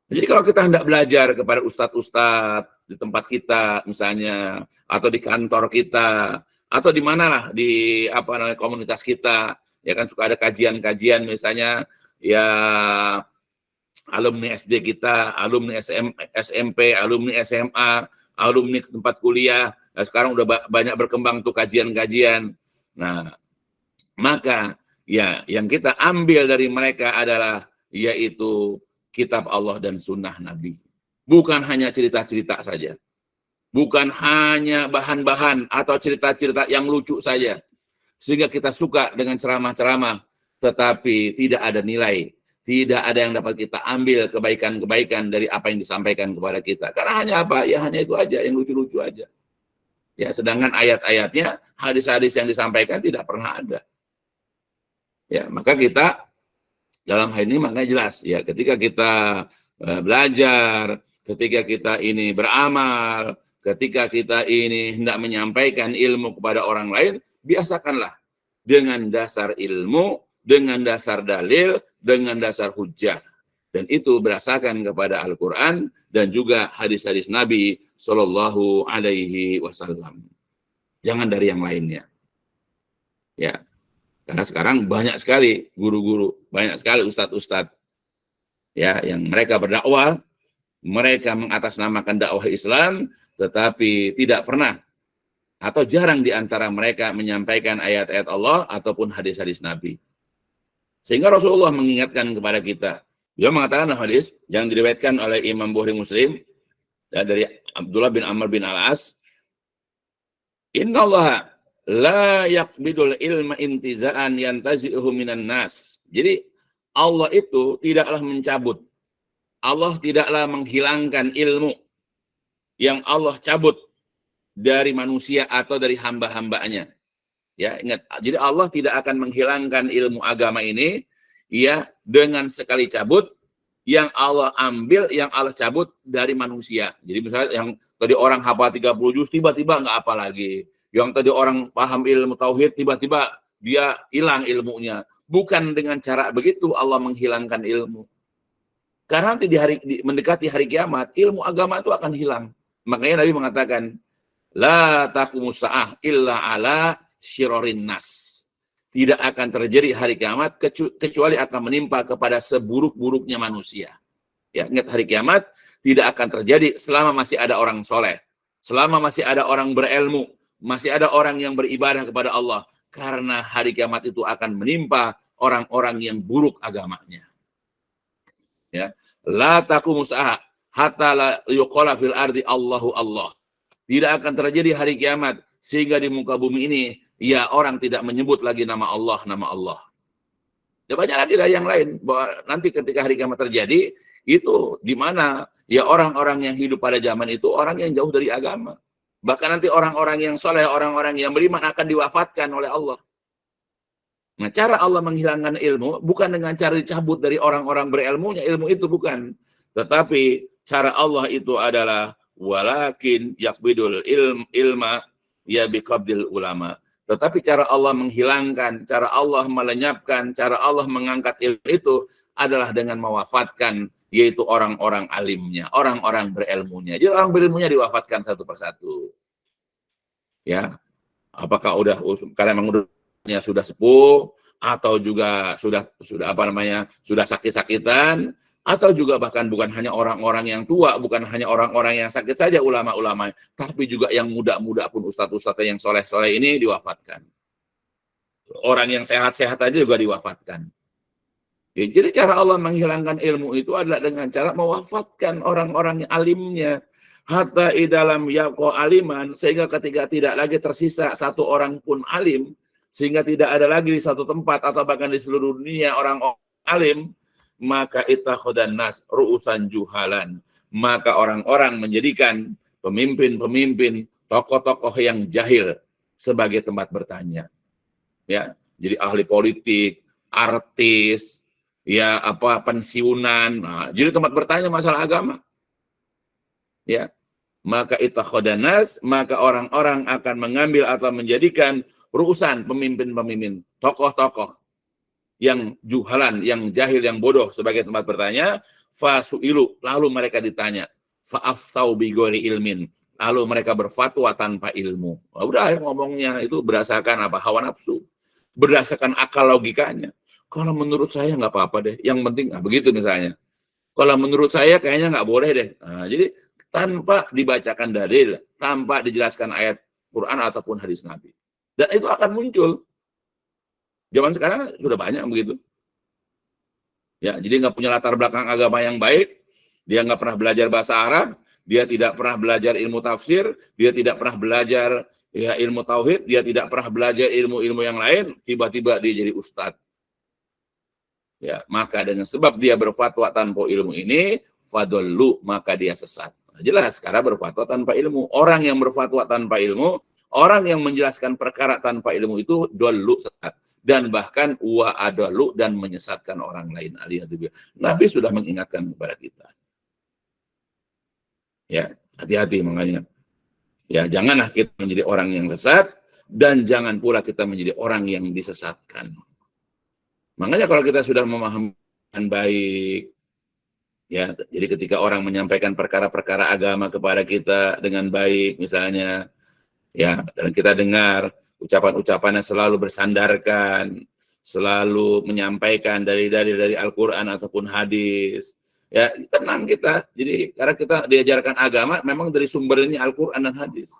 Jadi kalau kita hendak belajar kepada ustadz-ustadz di tempat kita misalnya, atau di kantor kita, atau di manalah di komunitas kita, ya kan suka ada kajian-kajian misalnya ya alumni SD kita, alumni SMP, alumni SMA, alumni tempat kuliah. Nah, sekarang udah banyak berkembang tuh kajian-kajian. Nah, maka ya yang kita ambil dari mereka adalah yaitu kitab Allah dan sunnah Nabi. Bukan hanya cerita-cerita saja. Bukan hanya bahan-bahan atau cerita-cerita yang lucu saja. Sehingga kita suka dengan ceramah-ceramah, tetapi tidak ada nilai. Tidak ada yang dapat kita ambil kebaikan-kebaikan dari apa yang disampaikan kepada kita. Karena hanya apa? Ya hanya itu aja, yang lucu-lucu aja. Ya, sedangkan ayat-ayatnya, hadis-hadis yang disampaikan tidak pernah ada. Ya, maka kita dalam hal ini makanya jelas ya, ketika kita belajar, ketika kita ini beramal, ketika kita ini hendak menyampaikan ilmu kepada orang lain, biasakanlah dengan dasar ilmu, dengan dasar dalil, dengan dasar hujjah. Dan itu berdasarkan kepada Al-Quran dan juga hadis-hadis Nabi Sallallahu Alaihi Wasallam. Jangan dari yang lainnya. Ya, karena sekarang banyak sekali guru-guru, banyak sekali ustadz-ustadz, ya, yang mereka berdakwah, mereka mengatasnamakan dakwah Islam, tetapi tidak pernah atau jarang di antara mereka menyampaikan ayat-ayat Allah ataupun hadis-hadis Nabi. Sehingga Rasulullah mengingatkan kepada kita. Dia mengatakan dalam hadis yang diriwayatkan oleh Imam Bukhari Muslim dari Abdullah bin Amr bin Al-As, Innallaha la yaqbidul ilma intiza'an yantazi'uhu minan nas. Jadi Allah itu tidaklah mencabut. Allah tidaklah menghilangkan ilmu yang Allah cabut dari manusia atau dari hamba-hambanya. Ya, ingat. Jadi Allah tidak akan menghilangkan ilmu agama ini ya dengan sekali cabut, yang Allah ambil, yang Allah cabut dari manusia. Jadi misalnya yang tadi orang hafal 30 juz tiba-tiba nggak apa lagi. Yang tadi orang paham ilmu tauhid tiba-tiba dia hilang ilmunya. Bukan dengan cara begitu Allah menghilangkan ilmu. Karena nanti mendekati hari kiamat, ilmu agama itu akan hilang. Makanya Nabi mengatakan, la taqumus sa'ah illa ala syirarin nas. Tidak akan terjadi hari kiamat kecuali akan menimpa kepada seburuk-buruknya manusia. Ya, ingat hari kiamat tidak akan terjadi selama masih ada orang soleh, selama masih ada orang berilmu, masih ada orang yang beribadah kepada Allah. Karena hari kiamat itu akan menimpa orang-orang yang buruk agamanya. Ya, la taqumus sa'ah hatta la yuqala fil ardi Allahu Allah. Tidak akan terjadi hari kiamat sehingga di muka bumi ini ya orang tidak menyebut lagi nama Allah, nama Allah. Ya banyak lagi dari yang lain, bahwa nanti ketika hari kiamat terjadi, itu di mana ya orang-orang yang hidup pada zaman itu orang yang jauh dari agama. Bahkan nanti orang-orang yang soleh, orang-orang yang beriman akan diwafatkan oleh Allah. Nah, cara Allah menghilangkan ilmu bukan dengan cara dicabut dari orang-orang berilmunya, ilmu itu bukan. Tetapi cara Allah itu adalah walakin yakbidul ilma ya biqabdil ulama. Tetapi cara Allah menghilangkan, cara Allah melenyapkan, cara Allah mengangkat ilmu itu adalah dengan mewafatkan, yaitu orang-orang alimnya, orang-orang berilmunya. Jadi orang berilmunya diwafatkan satu persatu. Ya, apakah karena memang sudah sepuh, atau juga sudah sudah sakit-sakitan, atau juga bahkan bukan hanya orang-orang yang tua, bukan hanya orang-orang yang sakit saja ulama-ulama, tapi juga yang muda-muda pun ustadz-ustadz yang soleh-soleh ini diwafatkan. Orang yang sehat-sehat saja juga diwafatkan. Ya, jadi cara Allah menghilangkan ilmu itu adalah dengan cara mewafatkan orang-orang yang alimnya. Hatta idalam yaqo aliman, sehingga ketika tidak lagi tersisa satu orang pun alim, sehingga tidak ada lagi di satu tempat atau bahkan di seluruh dunia orang alim, maka itakhodan nas ru'usan juhalan. Maka orang-orang menjadikan pemimpin-pemimpin, tokoh-tokoh yang jahil sebagai tempat bertanya. Ya, jadi ahli politik, artis, ya apa pensiunan. Nah, jadi tempat bertanya masalah agama. Ya, maka ittakhadanas, maka orang-orang akan mengambil atau menjadikan ru'usan pemimpin-pemimpin, tokoh-tokoh yang juhalan, yang jahil, yang bodoh sebagai tempat bertanya. Fasu'ilu, lalu mereka ditanya. Fa'aftau bigori ilmin, lalu mereka berfatwa tanpa ilmu. Nah, udah ngomongnya itu berdasarkan apa? Hawa nafsu, berdasarkan akal logikanya. Kalau menurut saya nggak apa-apa deh, yang penting begitu misalnya. Kalau menurut saya kayaknya nggak boleh deh. Nah, jadi tanpa dibacakan dalil, tanpa dijelaskan ayat Quran ataupun hadis Nabi. Dan itu akan muncul. Zaman sekarang sudah banyak begitu. Ya, jadi nggak punya latar belakang agama yang baik, dia nggak pernah belajar bahasa Arab, dia tidak pernah belajar ilmu tafsir, dia tidak pernah belajar ya ilmu tauhid, dia tidak pernah belajar ilmu-ilmu yang lain, tiba-tiba dia jadi ustadz. Ya, maka dengan sebab dia berfatwa tanpa ilmu ini, fadollu, maka dia sesat. Jelas, karena berfatwa tanpa ilmu. Orang yang berfatwa tanpa ilmu, orang yang menjelaskan perkara tanpa ilmu itu dolu sesat. Dan bahkan wa adalu dan menyesatkan orang lain. Nabi sudah mengingatkan kepada kita. Ya, hati-hati makanya. Ya, janganlah kita menjadi orang yang sesat dan jangan pula kita menjadi orang yang disesatkan. Makanya kalau kita sudah memahami dengan baik, ya, jadi ketika orang menyampaikan perkara-perkara agama kepada kita dengan baik misalnya, ya, dan kita dengar ucapan-ucapannya selalu bersandarkan, selalu menyampaikan dalil-dalil dari Al-Quran ataupun hadis, ya, tenang kita. Jadi karena kita diajarkan agama memang dari sumbernya Al-Quran dan hadis.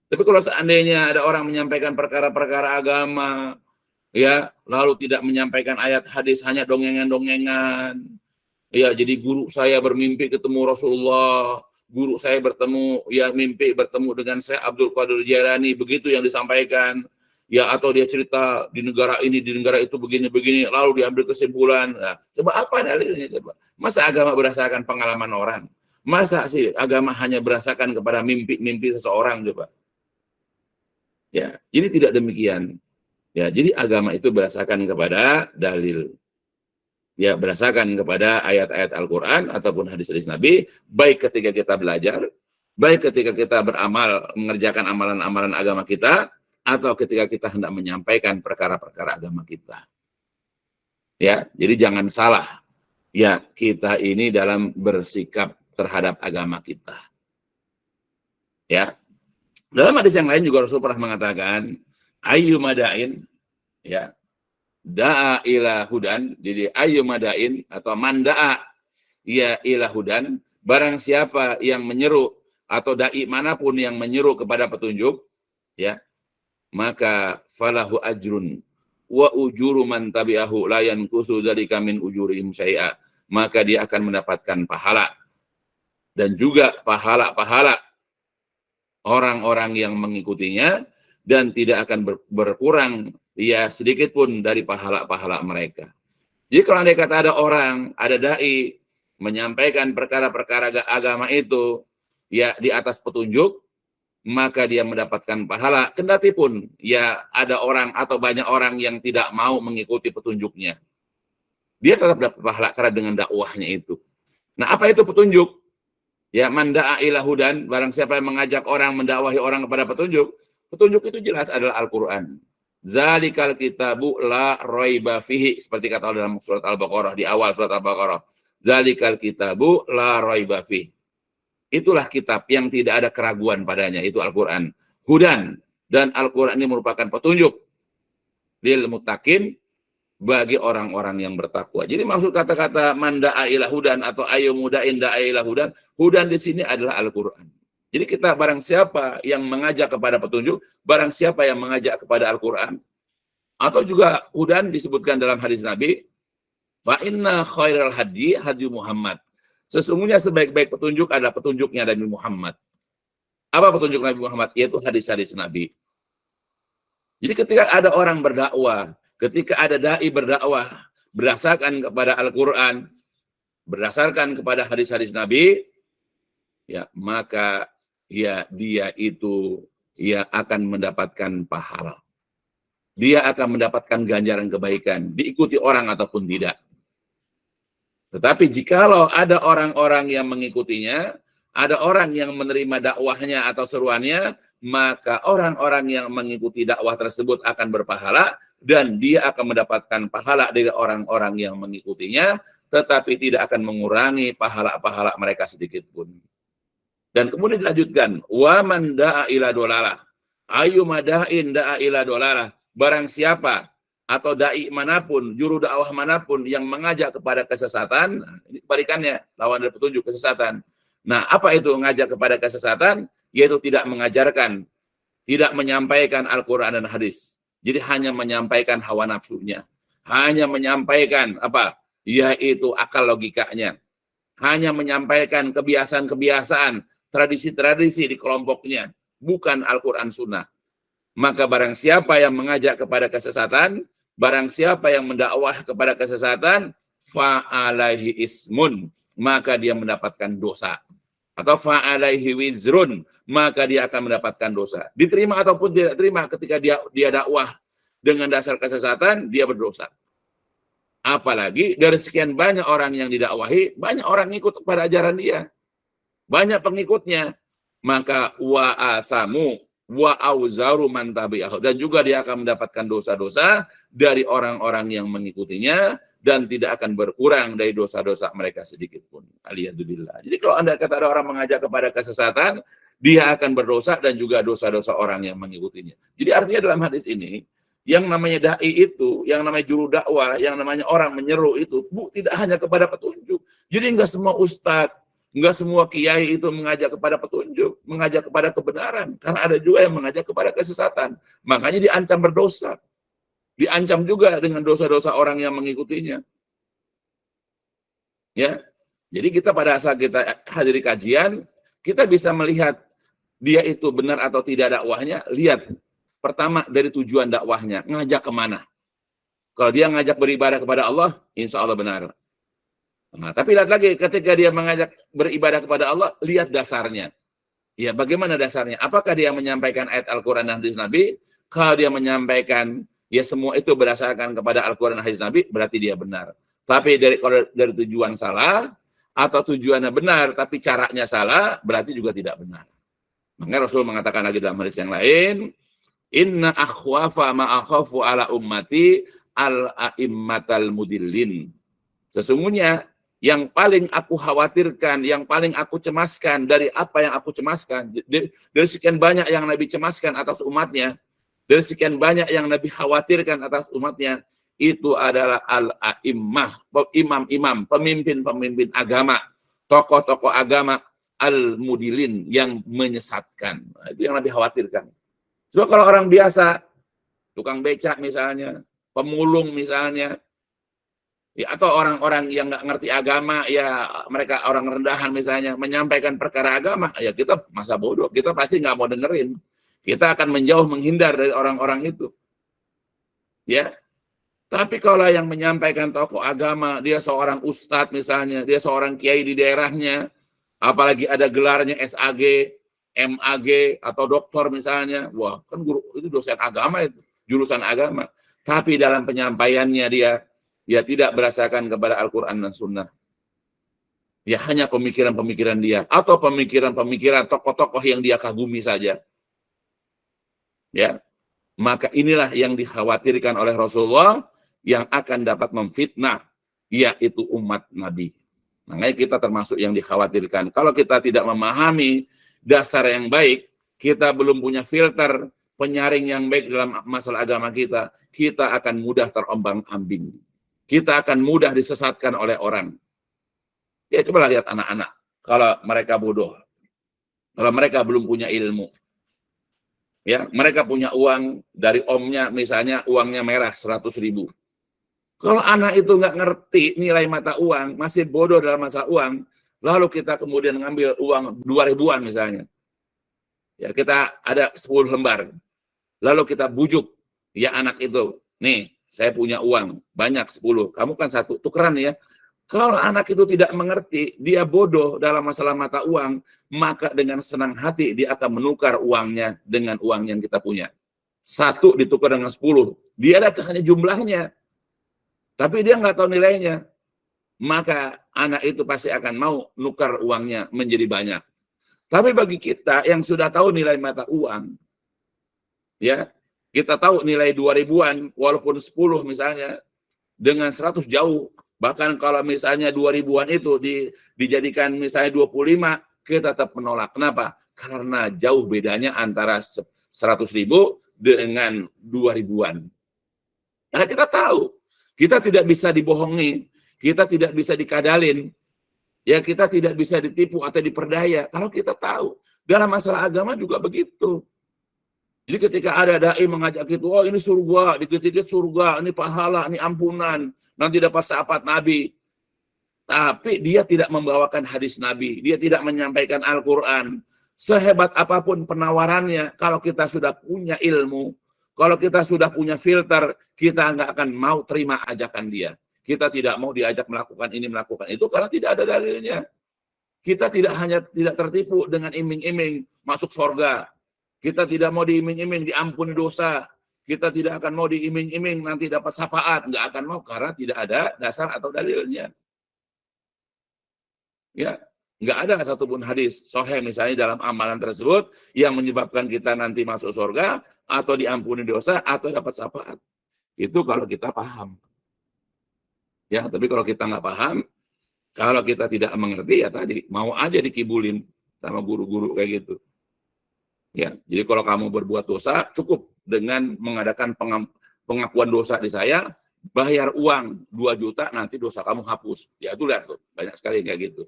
Tapi kalau seandainya ada orang menyampaikan perkara-perkara agama, ya, lalu tidak menyampaikan ayat hadis, hanya dongengan-dongengan. Ya, jadi guru saya bermimpi ketemu Rasulullah, guru saya mimpi bertemu dengan Syekh Abdul Qadir Jailani, begitu yang disampaikan. Ya, atau dia cerita di negara ini, di negara itu begini-begini, lalu diambil kesimpulan. Nah, coba apa dalilnya coba? Masa agama berdasarkan pengalaman orang? Masa sih agama hanya berdasarkan kepada mimpi-mimpi seseorang coba? Ya, ini tidak demikian. Ya, jadi agama itu berdasarkan kepada dalil. Ya, berdasarkan kepada ayat-ayat Al-Quran ataupun hadis-hadis Nabi, baik ketika kita belajar, baik ketika kita beramal, mengerjakan amalan-amalan agama kita, atau ketika kita hendak menyampaikan perkara-perkara agama kita. Ya, jadi jangan salah. Ya, kita ini dalam bersikap terhadap agama kita. Ya, dalam hadis yang lain juga Rasul pernah mengatakan, ayyu madain, ya, da'a ila hudan, jadi ayu madain atau manda'a ya ila hudan, barang siapa yang menyeru atau dai manapun yang menyeru kepada petunjuk, ya, maka falahu ajrun wa ujuru man tabi'ahu la yanqusu dzalika min ujurihim syai'a, maka dia akan mendapatkan pahala dan juga pahala-pahala orang-orang yang mengikutinya dan tidak akan berkurang ya sedikit pun dari pahala-pahala mereka. Jadi kalau andai kata ada orang, ada dai menyampaikan perkara-perkara agama itu ya di atas petunjuk, maka dia mendapatkan pahala. Kendati pun ya ada orang atau banyak orang yang tidak mau mengikuti petunjuknya, dia tetap dapat pahala karena dengan dakwahnya itu. Nah, apa itu petunjuk? Ya, manda'a ila hudan, barang siapa yang mengajak orang, mendakwahi orang kepada petunjuk, petunjuk itu jelas adalah Al-Quran. Zalikal kitabu la raiba fihi, seperti kata Allah dalam surat Al-Baqarah, di awal surat Al-Baqarah. Zalikal kitabu la raiba fihi. Itulah kitab yang tidak ada keraguan padanya, itu Al-Quran. Hudan, dan Al-Quran ini merupakan petunjuk lil muttaqin, bagi orang-orang yang bertakwa. Jadi maksud kata-kata manda'a ila hudan atau ayu mudain da'a ila hudan, hudan di sini adalah Al-Quran. Jadi kita barang siapa yang mengajak kepada petunjuk, barang siapa yang mengajak kepada Al-Quran, atau juga hudan disebutkan dalam hadis Nabi, fa inna khairal hadi hadi Muhammad. Sesungguhnya sebaik-baik petunjuk adalah petunjuknya Nabi Muhammad. Apa petunjuk Nabi Muhammad? Yaitu hadis-hadis Nabi. Jadi ketika ada orang berdakwah, ketika ada dai berdakwah berdasarkan kepada Al-Quran, berdasarkan kepada hadis-hadis Nabi, ya maka ya dia itu ya akan mendapatkan pahala. Dia akan mendapatkan ganjaran kebaikan, diikuti orang ataupun tidak. Tetapi jikalau ada orang-orang yang mengikutinya, ada orang yang menerima dakwahnya atau seruannya, maka orang-orang yang mengikuti dakwah tersebut akan berpahala dan dia akan mendapatkan pahala dari orang-orang yang mengikutinya, tetapi tidak akan mengurangi pahala-pahala mereka sedikit pun. Dan kemudian dilanjutkan, wa man da'a ila dolalah, ayyuma da'in da'a ila dolalah, barang siapa atau dai manapun, juru dakwah manapun yang mengajak kepada kesesatan, ini kebalikannya, lawan dari petunjuk, kesesatan. Nah, apa itu mengajak kepada kesesatan? Yaitu tidak mengajarkan, tidak menyampaikan Al-Quran dan hadis. Jadi hanya menyampaikan hawa nafsunya, hanya menyampaikan apa? Yaitu akal logikanya, hanya menyampaikan kebiasaan-kebiasaan, tradisi-tradisi di kelompoknya, bukan Al-Quran Sunnah. Maka barang siapa yang mengajak kepada kesesatan, barang siapa yang mendakwah kepada kesesatan, fa'alaihi ismun, maka dia mendapatkan dosa. Atau fa'alaihi wizrun, maka dia akan mendapatkan dosa. Diterima ataupun tidak terima, ketika dia dakwah dengan dasar kesesatan, dia berdosa. Apalagi dari sekian banyak orang yang didakwahi, banyak orang ikut pada ajaran dia, banyak pengikutnya, maka wa asamu wa auzaru man tabi'ahu, dan juga dia akan mendapatkan dosa-dosa dari orang-orang yang mengikutinya dan tidak akan berkurang dari dosa-dosa mereka sedikit pun. Alhamdulillah. Jadi kalau Anda kata ada orang mengajak kepada kesesatan, dia akan berdosa dan juga dosa-dosa orang yang mengikutinya. Jadi artinya dalam hadis ini, yang namanya dai itu, yang namanya juru dakwah, yang namanya orang menyeru itu, tidak hanya kepada petunjuk. Jadi enggak semua ustadz, enggak semua kiai itu mengajak kepada petunjuk, mengajak kepada kebenaran. Karena ada juga yang mengajak kepada kesesatan. Makanya diancam berdosa. Diancam juga dengan dosa-dosa orang yang mengikutinya. Ya. Jadi kita pada saat kita hadiri kajian, kita bisa melihat dia itu benar atau tidak dakwahnya. Lihat, pertama dari tujuan dakwahnya, ngajak kemana. Kalau dia ngajak beribadah kepada Allah, insya Allah benar. Nah, tapi lihat lagi, ketika dia mengajak beribadah kepada Allah, lihat dasarnya. Ya, bagaimana dasarnya? Apakah dia menyampaikan ayat Al-Quran dan hadis Nabi? Kalau dia menyampaikan, ya semua itu berdasarkan kepada Al-Quran dan hadis Nabi, berarti dia benar. Tapi kalau dari tujuan salah, atau tujuannya benar, tapi caranya salah, berarti juga tidak benar. Maka Rasul mengatakan lagi dalam hadis yang lain, inna akhwafa ma'akhafu ala ummati al-a'immatal mudillin. Sesungguhnya, yang paling aku khawatirkan, yang paling aku cemaskan dari apa yang aku cemaskan, dari sekian banyak yang Nabi cemaskan atas umatnya, dari sekian banyak yang Nabi khawatirkan atas umatnya, itu adalah al-a'immah, imam-imam, pemimpin-pemimpin agama, tokoh-tokoh agama, al-mudilin, yang menyesatkan. Itu yang Nabi khawatirkan. Sebab kalau orang biasa, tukang becak misalnya, pemulung misalnya, ya, atau orang-orang yang nggak ngerti agama, ya mereka orang rendahan misalnya, menyampaikan perkara agama, ya kita masa bodoh, kita pasti nggak mau dengerin. Kita akan menjauh, menghindar dari orang-orang itu. Ya, tapi kalau yang menyampaikan tokoh agama, dia seorang ustadz misalnya, dia seorang kiai di daerahnya, apalagi ada gelarnya SAG, MAG, atau doktor misalnya, wah kan guru itu dosen agama, itu jurusan agama. Tapi dalam penyampaiannya dia tidak berdasarkan kepada Al-Quran dan Sunnah. Ya hanya pemikiran-pemikiran dia, atau pemikiran-pemikiran tokoh-tokoh yang dia kagumi saja. Ya, maka inilah yang dikhawatirkan oleh Rasulullah, yang akan dapat memfitnah, yaitu umat Nabi. Makanya kita termasuk yang dikhawatirkan. Kalau kita tidak memahami dasar yang baik, kita belum punya filter penyaring yang baik dalam masalah agama kita, kita akan mudah terombang-ambing. Kita akan mudah disesatkan oleh orang. Ya coba lihat anak-anak, kalau mereka bodoh, kalau mereka belum punya ilmu, ya mereka punya uang dari omnya, misalnya uangnya merah 100.000. Kalau anak itu nggak ngerti nilai mata uang, masih bodoh dalam masalah uang, lalu kita kemudian ngambil uang 2.000-an misalnya, ya kita ada 10 lembar, lalu kita bujuk ya anak itu, nih saya punya uang banyak 10, kamu kan 1, tukeran ya. Kalau anak itu tidak mengerti, dia bodoh dalam masalah mata uang, maka dengan senang hati dia akan menukar uangnya dengan uang yang kita punya. 1 ditukar dengan 10, dia lihat hanya jumlahnya, tapi dia nggak tahu nilainya. maka anak itu pasti akan mau nukar uangnya menjadi banyak. Tapi bagi kita yang sudah tahu nilai mata uang, ya, kita tahu nilai 2 ribuan, walaupun 10 misalnya, dengan 100 jauh. Bahkan kalau misalnya 2 ribuan itu dijadikan misalnya 25, kita tetap menolak. Kenapa? Karena jauh bedanya antara 100 ribu dengan 2 ribuan. Karena kita tahu, kita tidak bisa dibohongi, kita tidak bisa dikadalin, ya kita tidak bisa ditipu atau diperdaya. Kalau kita tahu, dalam masalah agama juga begitu. Jadi ketika ada dai mengajak kita, oh ini surga, dikit-dikit surga, ini pahala, ini ampunan, nanti dapat syafaat Nabi. Tapi dia tidak membawakan hadis Nabi, dia tidak menyampaikan Al-Quran. Sehebat apapun penawarannya, kalau kita sudah punya ilmu, kalau kita sudah punya filter, kita nggak akan mau terima ajakan dia. Kita tidak mau diajak melakukan ini, melakukan itu, karena tidak ada dalilnya. Kita tidak tertipu dengan iming-iming masuk surga. Kita tidak mau diiming-iming diampuni dosa. Kita tidak akan mau diiming-iming nanti dapat syafaat. Nggak akan mau, karena tidak ada dasar atau dalilnya. Ya, nggak ada satupun hadis sahih misalnya dalam amalan tersebut yang menyebabkan kita nanti masuk surga, atau diampuni dosa, atau dapat syafaat. Itu kalau kita paham. Ya, tapi kalau kita nggak paham, kalau kita tidak mengerti, ya tadi mau aja dikibulin sama guru-guru kayak gitu. Ya, jadi kalau kamu berbuat dosa, cukup dengan mengadakan pengakuan dosa di saya, bayar uang 2 juta, nanti dosa kamu hapus. Ya itu lihat tuh, banyak sekali kayak gitu.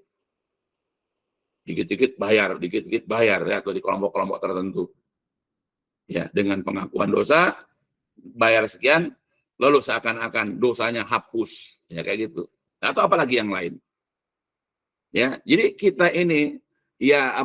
Dikit-dikit bayar ya, atau di kelompok-kelompok tertentu. Ya, dengan pengakuan dosa, bayar sekian, lalu seakan-akan dosanya hapus, ya kayak gitu. Atau apalagi yang lain. Ya, jadi kita ini ya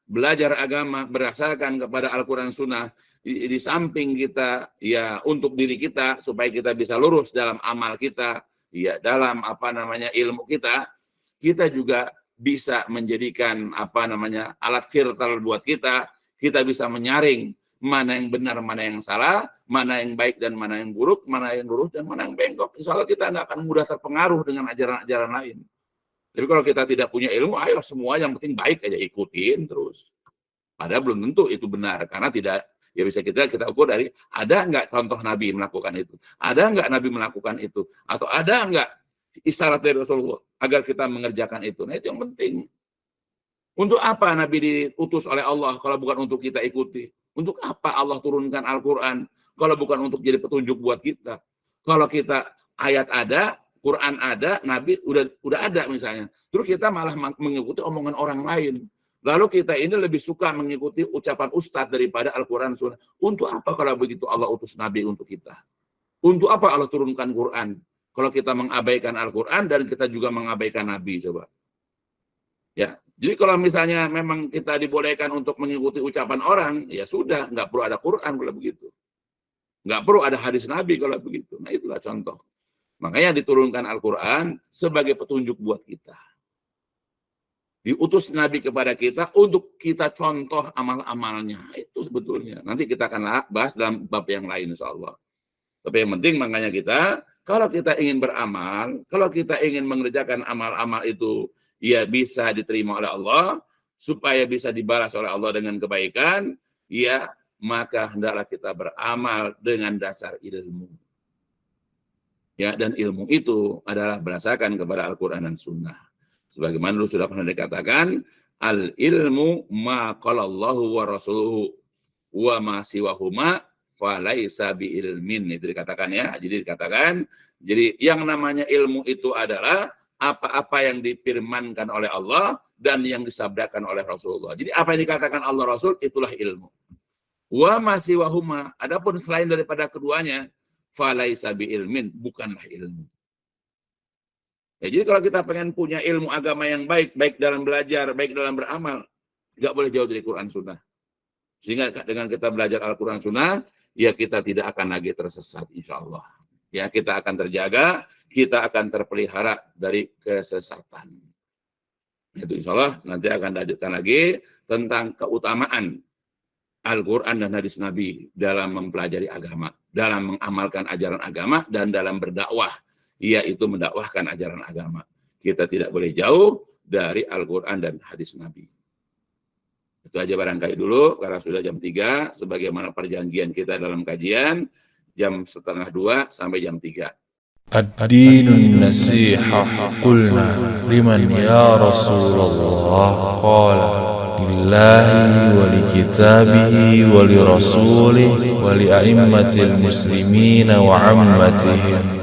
belajar agama berdasarkan kepada Al-Quran Sunnah, di samping kita ya untuk diri kita supaya kita bisa lurus dalam amal kita, ya dalam ilmu kita juga bisa menjadikan alat filter buat kita bisa menyaring mana yang benar, mana yang salah, mana yang baik dan mana yang buruk, mana yang lurus dan mana yang bengkok. Insya Allah kita nggak akan mudah terpengaruh dengan ajaran-ajaran lain. Tapi kalau kita tidak punya ilmu, ayo semua yang penting baik aja ikutin terus. Padahal belum tentu itu benar, karena tidak, ya bisa kita ukur dari ada nggak contoh Nabi melakukan itu, ada nggak Nabi melakukan itu, atau ada nggak isyarat dari Rasulullah agar kita mengerjakan itu. Nah itu yang penting. Untuk apa Nabi diutus oleh Allah kalau bukan untuk kita ikuti? Untuk apa Allah turunkan Al-Quran kalau bukan untuk jadi petunjuk buat kita? Kalau kita ayat ada, Quran ada, Nabi udah ada misalnya. Terus kita malah mengikuti omongan orang lain. Lalu kita ini lebih suka mengikuti ucapan ustadz daripada Al-Quran Sunnah. Untuk apa kalau begitu Allah utus Nabi untuk kita? Untuk apa Allah turunkan Quran? Kalau kita mengabaikan Al-Quran dan kita juga mengabaikan Nabi, coba. Ya, jadi kalau misalnya memang kita dibolehkan untuk mengikuti ucapan orang, ya sudah, nggak perlu ada Quran kalau begitu. Nggak perlu ada hadis Nabi kalau begitu. Nah itulah contoh. Makanya diturunkan Al-Quran sebagai petunjuk buat kita. Diutus Nabi kepada kita untuk kita contoh amal-amalnya. Itu sebetulnya. Nanti kita akan bahas dalam bab yang lain insya Allah. Tapi yang penting makanya kita, kalau kita ingin beramal, kalau kita ingin mengerjakan amal-amal itu, ya bisa diterima oleh Allah, supaya bisa dibalas oleh Allah dengan kebaikan, ya maka hendaklah kita beramal dengan dasar ilmu. Ya, dan ilmu itu adalah berdasarkan kepada Al-Quran dan Sunnah. Sebagaimana dulu sudah pernah dikatakan, al-ilmu ma qalallahu wa rasuluhu wa ma siwahuma falaisa bi ilmin. Itu dikatakan ya. Jadi dikatakan, jadi yang namanya ilmu itu adalah apa-apa yang difirmankan oleh Allah dan yang disabdakan oleh Rasulullah. Jadi apa yang dikatakan Allah Rasul itulah ilmu. Wa ma siwahuma, adapun selain daripada keduanya, falaisa bi ilmin, bukanlah ilmu. Ya, jadi kalau kita pengen punya ilmu agama yang baik, baik dalam belajar, baik dalam beramal, nggak boleh jauh dari Quran Sunnah. Sehingga dengan kita belajar Al-Quran Sunnah, ya kita tidak akan lagi tersesat, insya Allah. Ya kita akan terjaga, kita akan terpelihara dari kesesatan. Itu insya Allah nanti akan dilanjutkan lagi tentang keutamaan Al-Quran dan hadis Nabi dalam mempelajari agama, dalam mengamalkan ajaran agama, dan dalam berdakwah. yaitu mendakwahkan ajaran agama. Kita tidak boleh jauh dari Al-Quran dan hadis Nabi. Itu aja barangkali dulu, karena sudah jam 3, sebagaimana perjanjian kita dalam kajian, jam 1:30 sampai jam 3. Ad-dinun nasihah. Qulna liman ya Rasulullah. Qala lillahi wa li kitabihi wa li rasulihi wa li a'immatil muslimina wa ammatihim.